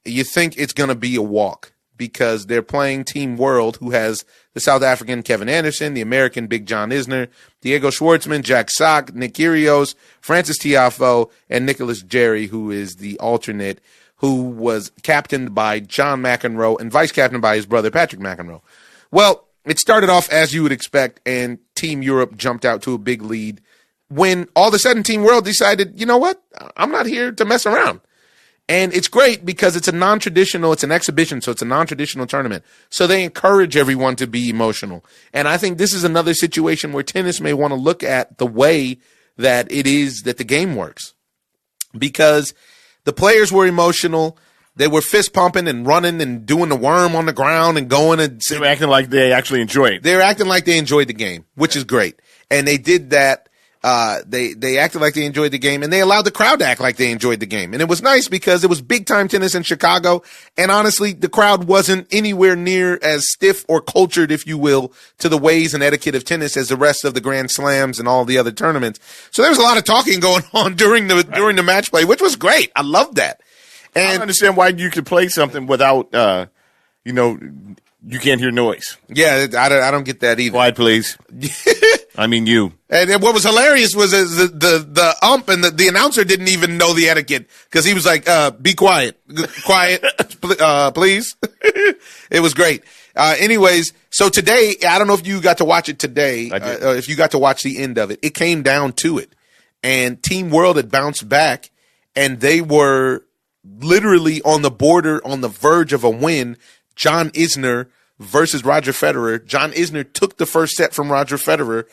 You think it's going to be a walk because they're playing Team World, who has the South African Kevin Anderson, the American Big John Isner, Diego Schwartzman, Jack Sock, Nick Kyrgios, Francis Tiafoe, and Nicholas Jarry, who is the alternate, who was captained by John McEnroe and vice-captained by his brother Patrick McEnroe. Well, it started off as you would expect, and Team Europe jumped out to a big lead when all of a sudden Team World decided, you know what, I'm not here to mess around. And it's great because it's it's an exhibition, so it's a non-traditional tournament. So they encourage everyone to be emotional. And I think this is another situation where tennis may want to look at the way that it is that the game works. Because the players were emotional. They were fist pumping and running and doing the worm on the ground and going and they were acting like they actually enjoyed it. They were acting like they enjoyed the game, which is great. And they did that. They acted like they enjoyed the game, and they allowed the crowd to act like they enjoyed the game. And it was nice because it was big time tennis in Chicago. And honestly, the crowd wasn't anywhere near as stiff or cultured, if you will, to the ways and etiquette of tennis as the rest of the Grand Slams and all the other tournaments. So there was a lot of talking going on during the match play, which was great. I loved that. And I don't understand why you could play something without, you can't hear noise. Yeah, I don't get that either. Quiet, please. I mean you. And what was hilarious was the ump and the announcer didn't even know the etiquette because he was like, be quiet, please. It was great. Anyways, so today, I don't know if you got to watch it today, I did. if you got to watch the end of it. It came down to it. And Team World had bounced back, and they were literally on the border, on the verge of a win. John Isner versus Roger Federer. John Isner took the first set from Roger Federer,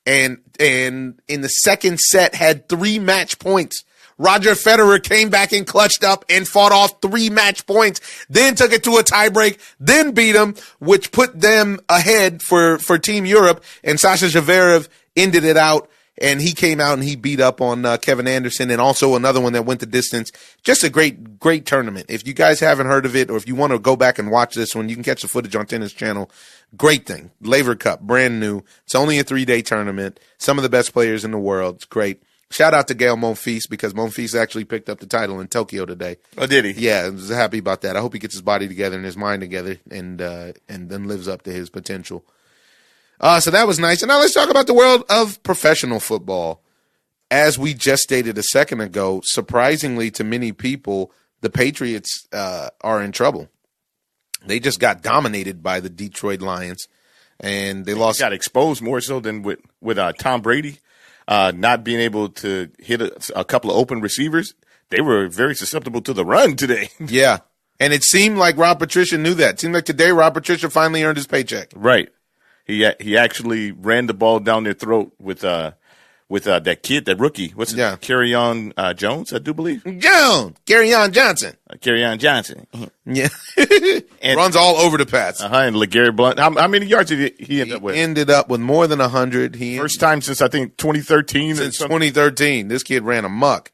and in the second set had 3 match points. Roger Federer came back and clutched up and fought off 3 match points, then took it to a tiebreak, then beat him, which put them ahead for Team Europe, and Sasha Zverev ended it out. and he came out and he beat up on Kevin Anderson, and also another one that went the distance. Just a great tournament. If you guys haven't heard of it, or if you want to go back and watch this one, you can catch the footage on Tennis Channel. Great thing. Laver Cup, brand new. It's only a 3-day tournament. Some of the best players in the world. It's great. Shout out to Gael Monfils, because Monfils actually picked up the title in Tokyo today. Oh, did he? Yeah, I was happy about that. I hope he gets his body together and his mind together, and then lives up to his potential. So that was nice. And now let's talk about the world of professional football. As we just stated a second ago, surprisingly to many people, the Patriots are in trouble. They just got dominated by the Detroit Lions, and they lost. Got exposed more so than with Tom Brady not being able to hit a couple of open receivers. They were very susceptible to the run today. Yeah, and it seemed like Rob Patricia knew that. It seemed like today Rob Patricia finally earned his paycheck. Right. He actually ran the ball down their throat with that kid, that rookie. What's it? Yeah. Kerryon Jones, I do believe. Kerryon Johnson. Kerryon Johnson. Yeah. And runs all over the pass. And LeGarrette Blount. How many yards did he end up with? He ended up with more than 100. First time since, I think, 2013. Since 2013. This kid ran amok.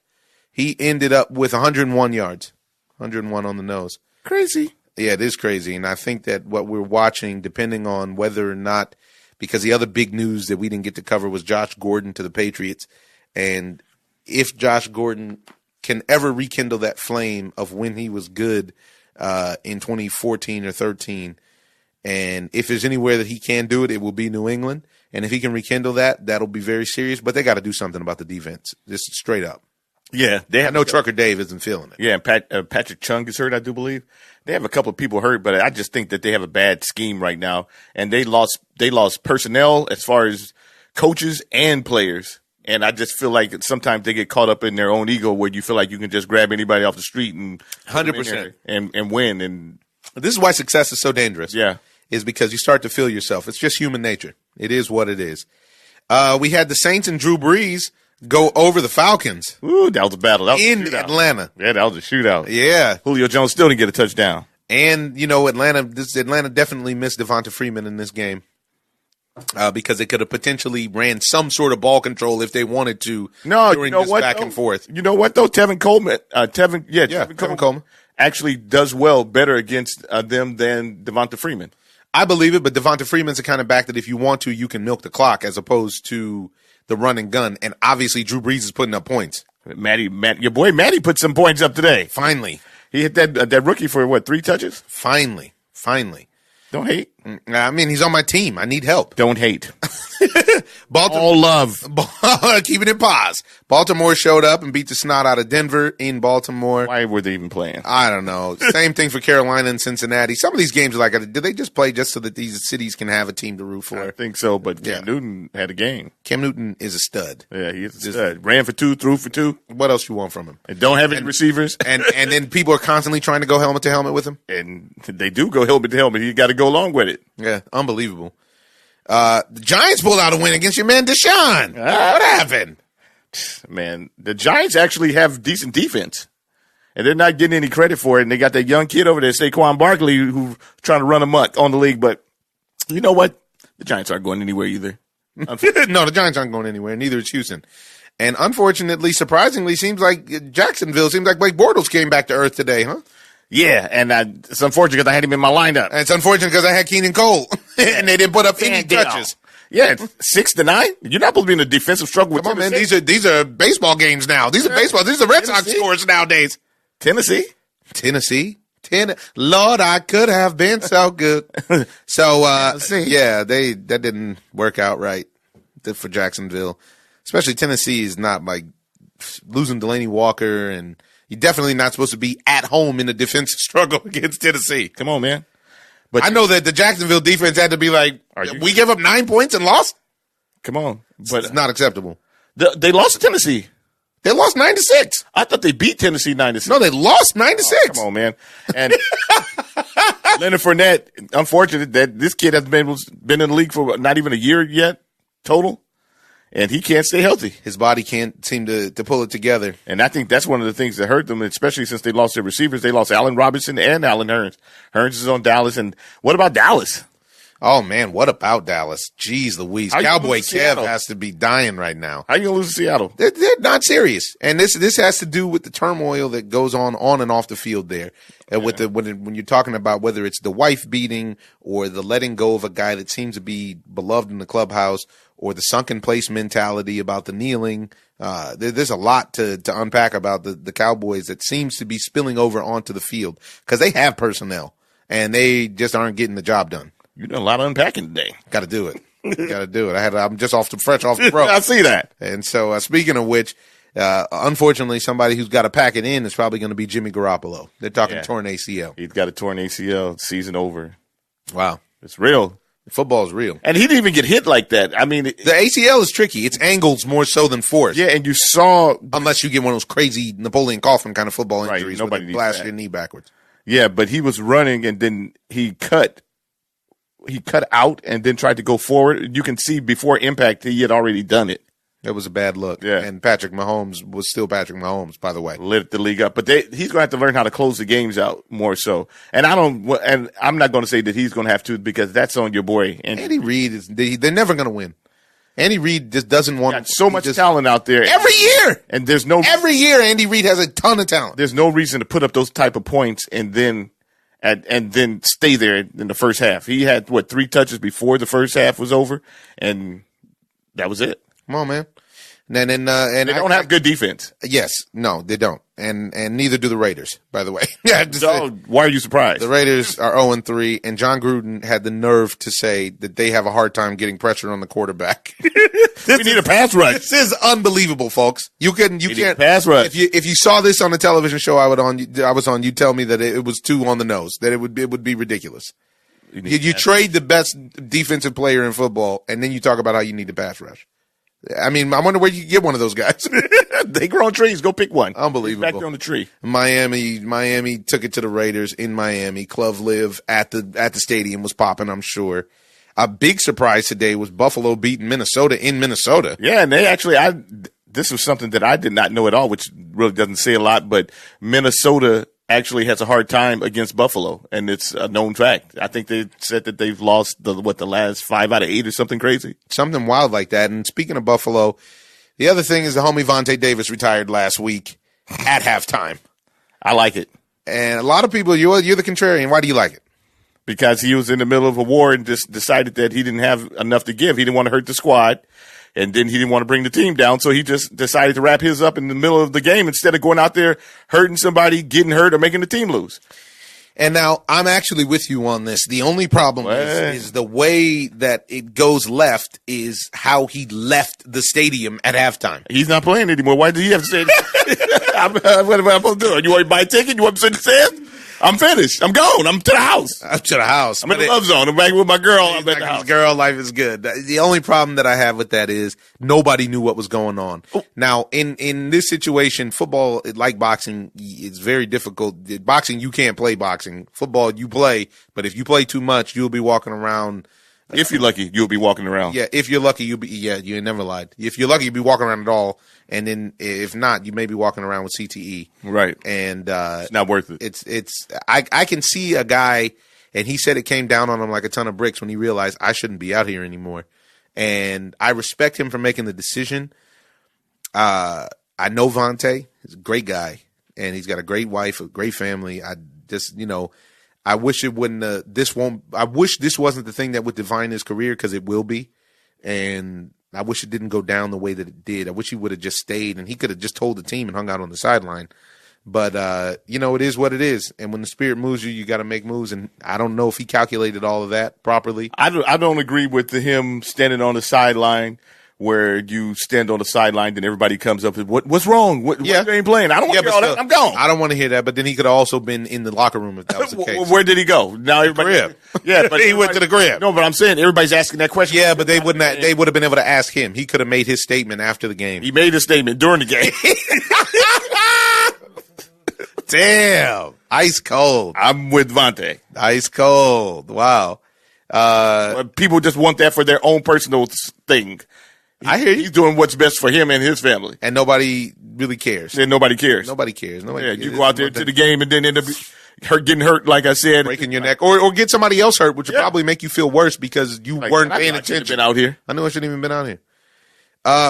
He ended up with 101 yards. 101 on the nose. Crazy. Yeah, it is crazy. And I think that what we're watching, depending on whether or not, because the other big news that we didn't get to cover was Josh Gordon to the Patriots. And if Josh Gordon can ever rekindle that flame of when he was good in 2014 or 13, and if there's anywhere that he can do it, it will be New England. And if he can rekindle that, that'll be very serious. But they got to do something about the defense, just straight up. Yeah, I know Trucker Dave isn't feeling it. Yeah, and Patrick Chung is hurt, I do believe. They have a couple of people hurt, but I just think that they have a bad scheme right now, and they lost personnel as far as coaches and players. And I just feel like sometimes they get caught up in their own ego, where you feel like you can just grab anybody off the street and 100% and win. And this is why success is so dangerous. Yeah, is because you start to feel yourself. It's just human nature. It is what it is. We had the Saints and Drew Brees go over the Falcons. Ooh, that was a battle. That was in Atlanta. Yeah, that was a shootout. Yeah. Julio Jones still didn't get a touchdown. And, Atlanta definitely missed Devonta Freeman in this game because they could have potentially ran some sort of ball control if they wanted to during this back and forth. You know what, though? Tevin Coleman actually does better against them than Devonta Freeman. I believe it, but Devonta Freeman's the kind of back that if you want to, you can milk the clock as opposed to the run and gun, and obviously Drew Brees is putting up points. Your boy Matty put some points up today. Finally. He hit that rookie for, 3 touches? Finally. Don't hate. I mean, he's on my team. I need help. Don't hate. Baltimore, all love. Keeping it pause. Baltimore showed up and beat the snot out of Denver in Baltimore. Why were they even playing? I don't know. Same thing for Carolina and Cincinnati. Some of these games are like, do they just play just so that these cities can have a team to root for? I think so, but Cam Newton had a game. Cam Newton is a stud. Yeah, he is a stud. Ran for 2, threw for 2. What else you want from him? And don't have any receivers. and then people are constantly trying to go helmet to helmet with him. And they do go helmet to helmet. You got to go along with it. Yeah, unbelievable. The Giants pulled out a win against your man Deshaun. What happened? Man, the Giants actually have decent defense, and they're not getting any credit for it. And they got that young kid over there, Saquon Barkley, who's trying to run amok on the league. But you know what? The Giants aren't going anywhere either. No, the Giants aren't going anywhere. Neither is Houston. And unfortunately, surprisingly, seems like Blake Bortles came back to earth today, huh? Yeah, and it's unfortunate because I had him in my lineup. And it's unfortunate because I had Keenan Cole, and they didn't put up any touches. Yeah, 6-9. You're not supposed to be in a defensive struggle with. Come on, man. These are baseball games now. These are baseball. These are Red Sox scores nowadays. Tennessee. Lord, I could have been so good. So, that didn't work out right for Jacksonville. Especially Tennessee is not like losing Delaney Walker, and you're definitely not supposed to be at home in a defensive struggle against Tennessee. Come on, man. But I know that the Jacksonville defense had to be like, we give up 9 points and lost? Come on. But it's not acceptable. They lost to Tennessee. They lost 9-6. I thought they beat Tennessee 9-6. No, they lost 9-6. Come on, man. And Leonard Fournette, unfortunate that this kid has been in the league for not even a year yet total. And he can't stay healthy. His body can't seem to pull it together. And I think that's one of the things that hurt them, especially since they lost their receivers. They lost Allen Robinson and Allen Hurns. Hurns is on Dallas. And what about Dallas? Oh, man, what about Dallas? Jeez Louise. How you Cowboy lose to Kev Seattle? has to be dying right now. How you going to lose to Seattle? They're not serious. And this has to do with the turmoil that goes on and off the field there. And with when you're talking about whether it's the wife beating or the letting go of a guy that seems to be beloved in the clubhouse or the sunken place mentality about the kneeling. There's a lot to unpack about the Cowboys that seems to be spilling over onto the field because they have personnel and they just aren't getting the job done. You done a lot of unpacking today. Got to do it. Got to do it. I'm just fresh off the road. I see that. And so, speaking of which, unfortunately, somebody who's got to pack it in is probably going to be Jimmy Garoppolo. They're talking torn ACL. He's got a torn ACL. Season over. Wow. It's real. Football is real. And he didn't even get hit like that. I mean, the ACL is tricky. It's angles more so than force. Yeah, and you saw. Unless you get one of those crazy Napoleon Kaufman kind of football Right, injuries nobody where they needs blast that. your knee backwards. Yeah, but he was running and then he cut out and then tried to go forward. You can see before impact he had already done it. It was a bad look. Yeah. And Patrick Mahomes was still Patrick Mahomes, by the way. Lit the league up, but he's going to have to learn how to close the games out more so. And I'm not going to say that he's going to have to because that's on your boy. And Andy Reid they're never going to win. Andy Reid just doesn't want got so much talent out there every year. and Every year Andy Reid has a ton of talent. there's no reason to put up those type of points and then stay there in the first half. He had 3 touches before the first half was over, and that was it. Come on, man. And They don't have good defense. Yes, no, they don't, and neither do the Raiders. By the way, yeah. So why are you surprised? The Raiders are 0-3, and John Gruden had the nerve to say that they have a hard time getting pressure on the quarterback. We need a pass rush. This is unbelievable, folks. You can't pass rush. If you saw this on the television show I was on, you tell me that it was too on the nose, that it would be ridiculous. You trade the best defensive player in football, and then you talk about how you need to pass rush. I mean, I wonder where you get one of those guys. They grow on trees. Go pick one. Unbelievable. Back there on the tree. Miami took it to the Raiders in Miami. Clove Live at the stadium was popping, I'm sure. A big surprise today was Buffalo beating Minnesota in Minnesota. Yeah, and they actually, this was something that I did not know at all, which really doesn't say a lot, but Minnesota actually has a hard time against Buffalo, and it's a known fact. I think they said that they've lost the last 5 out of 8 or something crazy. Something wild like that. And speaking of Buffalo, the other thing is the homie Vontae Davis retired last week at halftime. I like it. And a lot of people, you're the contrarian. Why do you like it? Because he was in the middle of a war and just decided that he didn't have enough to give. He didn't want to hurt the squad. And then he didn't want to bring the team down, so he just decided to wrap his up in the middle of the game instead of going out there hurting somebody, getting hurt, or making the team lose. And now I'm actually with you on this. The only problem is the way that it goes left is how he left the stadium at halftime. He's not playing anymore. Why did he have to say that? What am I supposed to do? You want to buy a ticket? You want to sit in the stands? I'm finished. I'm gone. I'm to the house. I'm to the house. I'm in the love zone. I'm back with my girl. I'm at the house. Girl, life is good. The only problem that I have with that is nobody knew what was going on. Oh. Now, in this situation, football, like boxing, it's very difficult. Boxing, you can't play boxing. Football, you play, but if you play too much, you'll be walking around. If you're lucky, you'll be walking around. Yeah, if you're lucky, you never lied. If you're lucky, you'll be walking around at all. And then if not, you may be walking around with CTE. Right. And it's not worth it. I can see a guy, and he said it came down on him like a ton of bricks when he realized I shouldn't be out here anymore. And I respect him for making the decision. I know Vontae. He's a great guy, and he's got a great wife, a great family. I just, I wish it wouldn't. I wish this wasn't the thing that would define his career, because it will be. And I wish it didn't go down the way that it did. I wish he would have just stayed, and he could have just told the team and hung out on the sideline. But, it is what it is. And when the spirit moves you, you got to make moves. And I don't know if he calculated all of that properly. I don't agree with him standing on the sideline, where you stand on the sideline, then everybody comes up and what's wrong? What you ain't playing? I don't want to hear all that. I'm gone. I don't want to hear that. But then he could have also been in the locker room if that was the case. Where did he go? Now everybody. Crib. Yeah, but he went to the crib. No, but I'm saying everybody's asking that question. Yeah, but they would have been able to ask him. He could have made his statement after the game. He made a statement during the game. Damn. Ice cold. I'm with Vontae. Ice cold. Wow. People just want that for their own personal thing. I hear you. He's doing what's best for him and his family. And nobody really cares. And nobody cares. Nobody cares. You go out there to the game and then end up getting hurt, like I said, breaking your neck, or get somebody else hurt, which would probably make you feel worse because you weren't paying attention. Been out here. I knew I shouldn't even been out here.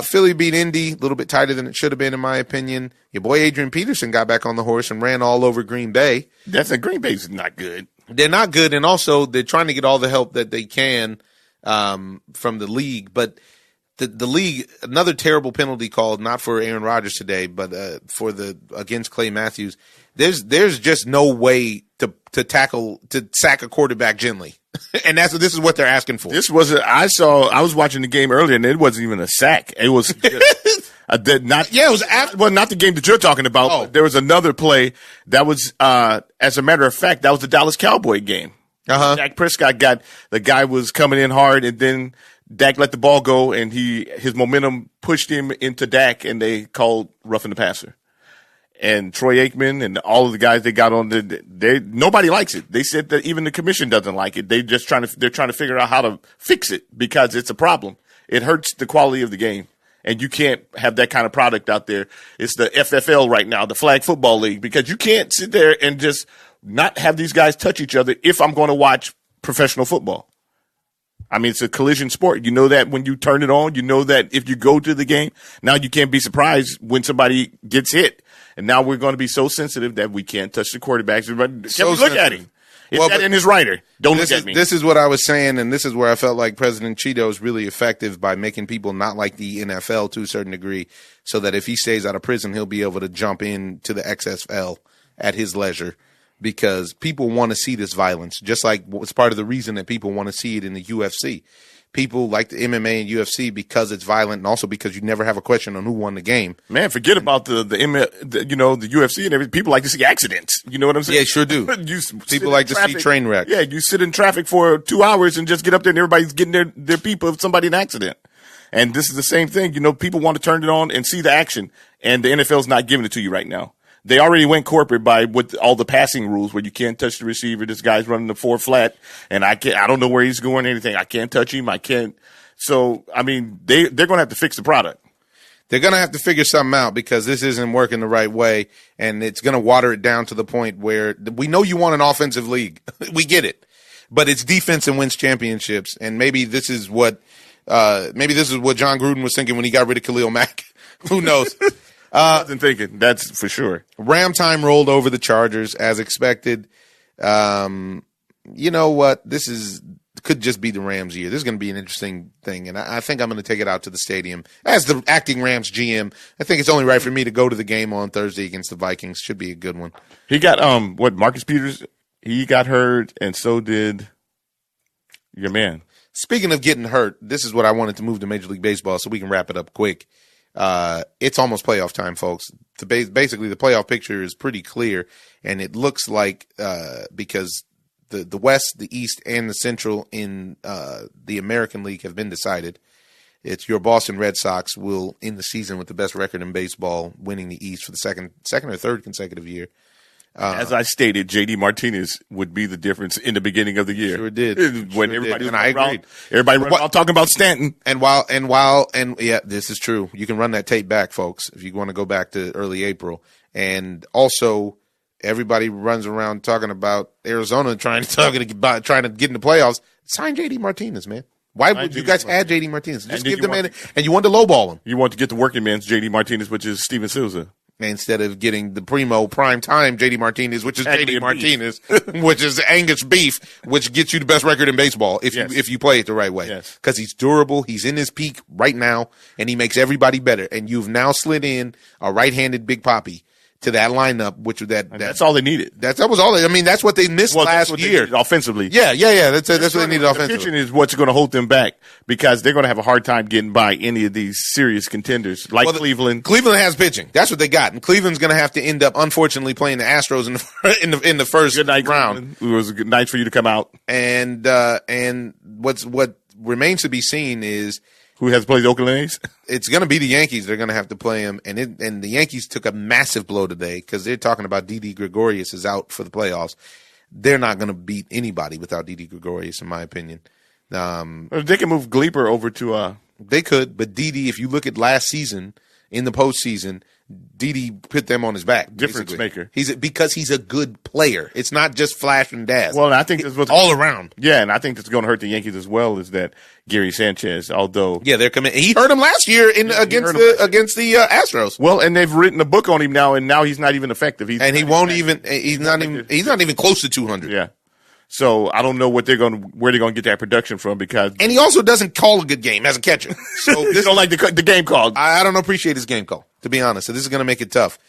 Philly beat Indy a little bit tighter than it should have been, in my opinion. Your boy Adrian Peterson got back on the horse and ran all over Green Bay. Green Bay's not good. They're not good, and also they're trying to get all the help that they can from the league. But the league, another terrible penalty called, not for Aaron Rodgers today, but for against Clay Matthews. There's just no way to sack a quarterback gently. And this is what they're asking for. I was watching the game earlier, and it wasn't even a sack. It was not the game that you're talking about. Oh. But there was another play that was, as a matter of fact, that was the Dallas Cowboy game. Dak Prescott the guy was coming in hard, and then Dak let the ball go, and his momentum pushed him into Dak, and they called roughing the passer. And Troy Aikman and all of the guys they got on nobody likes it. They said that even the commission doesn't like it. They're trying to figure out how to fix it because it's a problem. It hurts the quality of the game. And you can't have that kind of product out there. It's the FFL right now, the Flag Football League, because you can't sit there and just not have these guys touch each other if I'm going to watch professional football. I mean, it's a collision sport. You know that when you turn it on, you know that if you go to the game, now you can't be surprised when somebody gets hit. And now we're going to be so sensitive that we can't touch the quarterbacks. Look at him. It's that in his writer. Don't look at me. This is what I was saying, and this is where I felt like President Cheeto is really effective by making people not like the NFL to a certain degree, so that if he stays out of prison, he'll be able to jump into the XFL at his leisure, because people want to see this violence, just like what's part of the reason that people want to see it in the UFC. People like the MMA and UFC because it's violent, and also because you never have a question on who won the game. Man, forget about the UFC and everything. People like to see accidents. You know what I'm saying? Yeah, sure do. People like to see train wrecks. Yeah, you sit in traffic for 2 hours and just get up there and everybody's getting their people if somebody in an accident. And this is the same thing. You know, people want to turn it on and see the action, and the NFL's not giving it to you right now. They already went corporate with all the passing rules where you can't touch the receiver. This guy's running the 4 flat, and I don't know where he's going or anything. I can't touch him. I can't. So, I mean, they're going to have to fix the product. They're going to have to figure something out because this isn't working the right way, and it's going to water it down to the point where we know you want an offensive league. We get it. But it's defense and wins championships, and maybe this is what John Gruden was thinking when he got rid of Khalil Mack. Who knows? Wasn't thinking, that's for sure. Ram time rolled over the Chargers as expected. You know what? Could just be the Rams' year. This is going to be an interesting thing, and I think I'm going to take it out to the stadium. As the acting Rams GM, I think it's only right for me to go to the game on Thursday against the Vikings. Should be a good one. He got Marcus Peters? He got hurt, and so did your man. Speaking of getting hurt, this is what I wanted to move to Major League Baseball so we can wrap it up quick. It's almost playoff time, folks. Basically, the playoff picture is pretty clear, and it looks like because the West, the East, and the Central in the American League have been decided. It's your Boston Red Sox will end the season with the best record in baseball, winning the East for the second or third consecutive year. As I stated, J.D. Martinez would be the difference in the beginning of the year. Sure did. I agreed. Everybody running around talking about Stanton. And yeah, this is true. You can run that tape back, folks, if you want to go back to early April. And also, everybody runs around talking about Arizona trying to get in the playoffs. Sign J.D. Martinez, man. Why would you guys add J.D. Martinez? Just give the man, and you want to lowball him. You want to get the working man's J.D. Martinez, which is Steven Souza. Instead of getting the prime time J.D. Martinez, which is J.D. Martinez, which is Angus beef, which gets you the best record in baseball if you play it the right way. Yes. Because he's durable, he's in his peak right now, and he makes everybody better. And you've now slid in a right-handed Big Papi to that lineup, that's all they needed. That was all. That's what they missed last year offensively. Yeah. That's what they needed offensively. The pitching is what's going to hold them back because they're going to have a hard time getting by any of these serious contenders like Cleveland. Cleveland has pitching. That's what they got, and Cleveland's going to have to end up, unfortunately, playing the Astros in the first good night, round. It was a good night for you to come out. And what remains to be seen is who has played the Oakland A's? It's going to be the Yankees. They're going to have to play them. And the Yankees took a massive blow today because they're talking about Didi Gregorius is out for the playoffs. They're not going to beat anybody without Didi Gregorius, in my opinion. They can move Gleeper over to They could, but Didi, if you look at last season in the postseason, Didi put them on his back. Difference basically. maker. Because he's a good player. It's not just flash and dash. Well, and I think that's what's all around. Yeah, and I think that's going to hurt the Yankees as well. Is that Gary Sanchez? Although, yeah, they're coming. He hurt him last year against the Astros. Well, and they've written a book on him now, and now he's not even effective. He's not even close to 200. Yeah. So I don't know where they're going to get that production from and he also doesn't call a good game as a catcher. So this don't like the game call. I don't appreciate his game call, to be honest. So this is going to make it tough.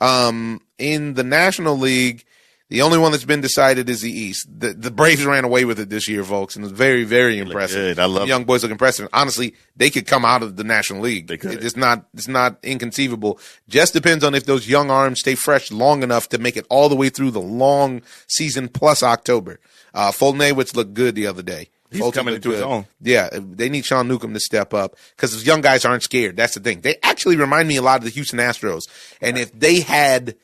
In the National League, the only one that's been decided is the East. The Braves ran away with it this year, folks, and it's very, very impressive. Good. I love the young boys look impressive. Honestly, they could come out of the National League. They could. It's not inconceivable. Just depends on if those young arms stay fresh long enough to make it all the way through the long season plus October. Fulton Awitz looked good the other day. He's coming into his own. Yeah, they need Sean Newcomb to step up because those young guys aren't scared. That's the thing. They actually remind me a lot of the Houston Astros. And if they had,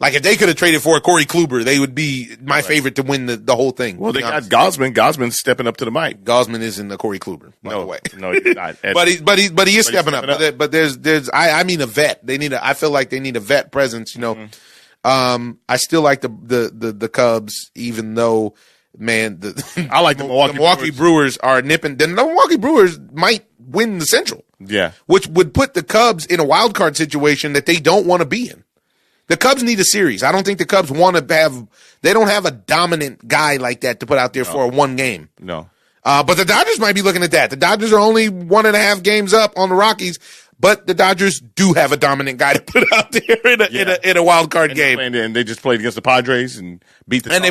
if they could have traded for Corey Kluber, they would be my favorite to win the whole thing. Well, they got Gosman. Gosman's stepping up to the mic. Gosman isn't a Corey Kluber, by the way. No, he's not. but he is stepping up. But I mean a vet. I feel like they need a vet presence. I still like the Cubs, even though. Man, I like the Milwaukee Brewers are nipping. The Milwaukee Brewers might win the Central. Yeah. Which would put the Cubs in a wild card situation that they don't want to be in. The Cubs need a series. I don't think the Cubs want to they don't have a dominant guy like that to put out there for a one game. No. But the Dodgers might be looking at that. The Dodgers are only 1.5 games up on the Rockies. But the Dodgers do have a dominant guy to put out there in a wild card game. And they just played against the Padres and beat the. And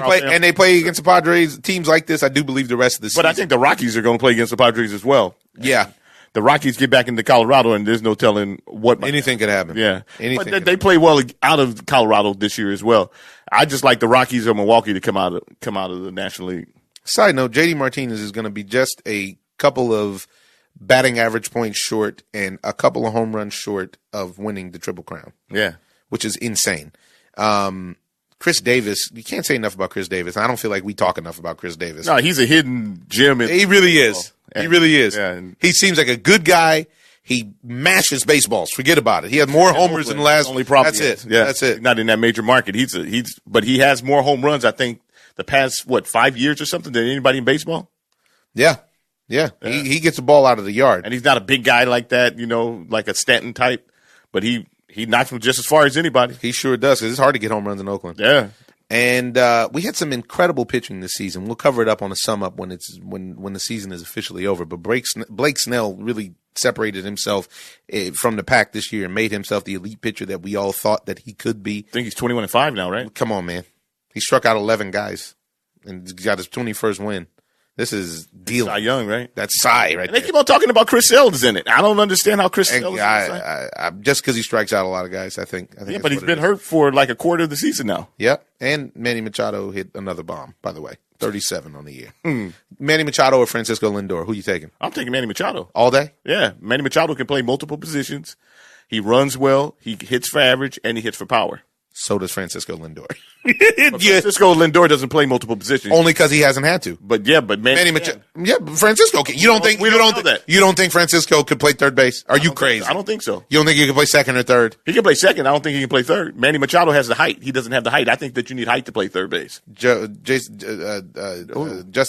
they play against the Padres. Teams like this, I do believe the rest of the season. But I think the Rockies are going to play against the Padres as well. Yeah, the Rockies get back into Colorado, and there's no telling what anything could happen. Yeah, anything. But they play well out of Colorado this year as well. I just like the Rockies or Milwaukee to come out of the National League. Side note: JD Martinez is going to be just a couple of batting average points short and a couple of home runs short of winning the Triple Crown. Yeah. Which is insane. Chris Davis, you can't say enough about Chris Davis. I don't feel like we talk enough about Chris Davis. No, he's a hidden gem. He really is. Yeah. He really is. Yeah. He seems like a good guy. He mashes baseballs. Forget about it. He had more homers in the last. Only problem. That's it. Yeah. That's it. Not in that major market. But he has more home runs, I think, the past, 5 years or something than anybody in baseball? Yeah. Yeah, he gets the ball out of the yard. And he's not a big guy like that, like a Stanton type, but he knocks him just as far as anybody. He sure does, because it's hard to get home runs in Oakland. Yeah. And we had some incredible pitching this season. We'll cover it up on a sum up when the season is officially over. But Blake Snell really separated himself from the pack this year and made himself the elite pitcher that we all thought that he could be. I think he's 21-5 now, right? Come on, man. He struck out 11 guys and got his 21st win. This is dealing. Cy Young, right? That's Cy, right? And they keep on talking about Chris Sale's in it. I don't understand how Chris Sale is just because he strikes out a lot of guys, I think. Yeah, but he's been hurt for like a quarter of the season now. Yep. And Manny Machado hit another bomb, by the way. 37 on the year. Manny Machado or Francisco Lindor? Who you taking? I'm taking Manny Machado. All day? Yeah. Manny Machado can play multiple positions. He runs well. He hits for average, and he hits for power. So does Francisco Lindor. Francisco Lindor doesn't play multiple positions only because he hasn't had to. But Manny Machado. Yeah, Francisco. You don't think Francisco could play third base? Are you crazy? I don't think so. You don't think he can play second or third? He can play second. I don't think he can play third. Manny Machado has the height. He doesn't have the height. I think that you need height to play third base. Justin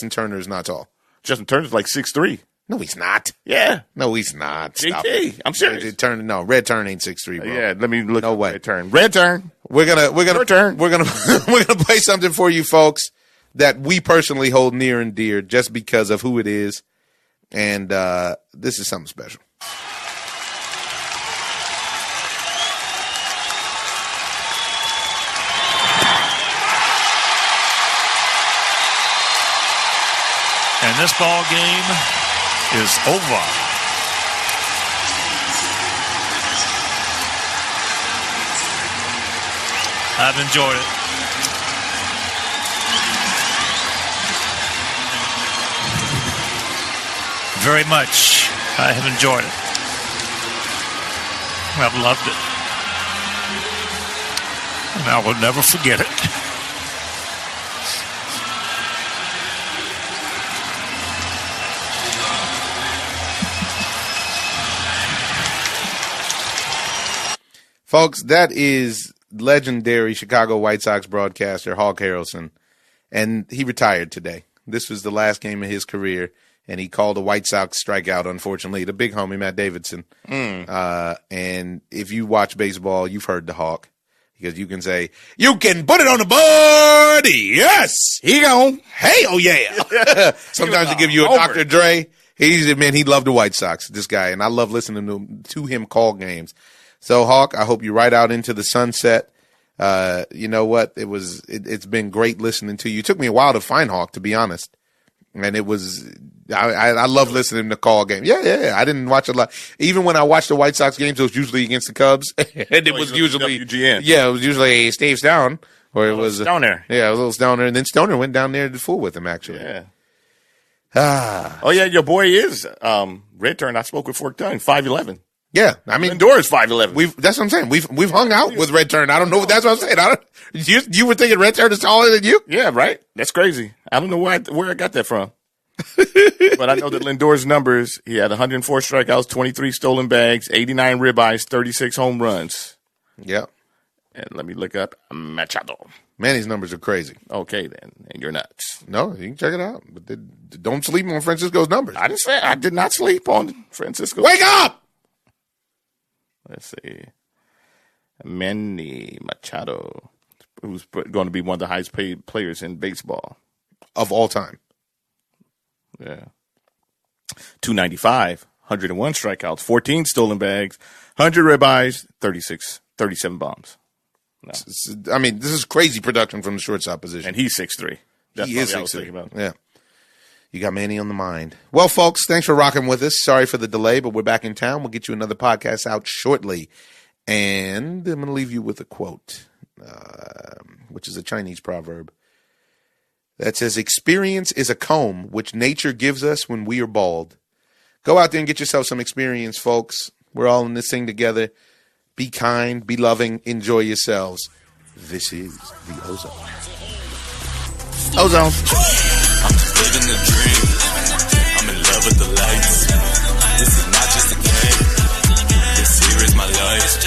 Turner is not tall. Justin Turner's like 6'3". No, he's not. Yeah. No, he's not. JT, I'm serious. Red Turn ain't 6'3", bro. Yeah, let me look. No way. Red Turn. We're gonna turn. We're gonna play something for you folks that we personally hold near and dear just because of who it is, and this is something special. And this ball game is over. I've enjoyed it. Very much. I have enjoyed it. I've loved it. And I will never forget it. Folks, that is legendary Chicago White Sox broadcaster Hawk Harrelson, and he retired today. This was the last game of his career, and he called a White Sox strikeout, unfortunately, the big homie Matt Davidson. And if you watch baseball, you've heard the Hawk, because you can say, you can put it on the board, yes! He gone. Hey, oh yeah. Sometimes they give you a Dr. Dre. He loved the White Sox, this guy, and I love listening to him call games. So, Hawk, I hope you ride out into the sunset. You know what? It's been great listening to you. It took me a while to find Hawk, to be honest. And I love listening to call games. Yeah. I didn't watch a lot. Even when I watched the White Sox games, it was usually against the Cubs. And it was usually WGN. Yeah, it was usually Steve Stone. Or it was Stoner. Yeah, a little Stoner. And then Stoner went down there to fool with him, actually. Yeah. Oh, yeah, your boy is Red Turn. I spoke with Fork Tongue, 5'11". Yeah, I mean, Lindor is 5'11". That's what I'm saying. We've hung out with Red Turn. I don't know. That's what I'm saying. You were thinking Red Turn is taller than you? Yeah, right. That's crazy. I don't know where I got that from. But I know that Lindor's numbers, he had 104 strikeouts, 23 stolen bags, 89 ribeyes, 36 home runs. Yeah. And let me look up Machado. Man, these numbers are crazy. Okay, then. And you're nuts. No, you can check it out. But don't sleep on Francisco's numbers. I did not sleep on Francisco. Wake up! Let's see. Manny Machado, who's going to be one of the highest paid players in baseball. Of all time. Yeah. 295, 101 strikeouts, 14 stolen bags, 100 ribeyes, 37 bombs. No. I mean, this is crazy production from the shortstop position. And he's 6'3". That's he is what I was 6'3". thinking about. Yeah. You got Manny on the mind. Well, folks, thanks for rocking with us. Sorry for the delay, but we're back in town. We'll get you another podcast out shortly. And I'm going to leave you with a quote, which is a Chinese proverb that says, experience is a comb which nature gives us when we are bald. Go out there and get yourself some experience, folks. We're all in this thing together. Be kind, be loving, enjoy yourselves. This is the Ozone. Ozone. Living the dream. I'm in love with the lights. This is not just a game. This here is my life.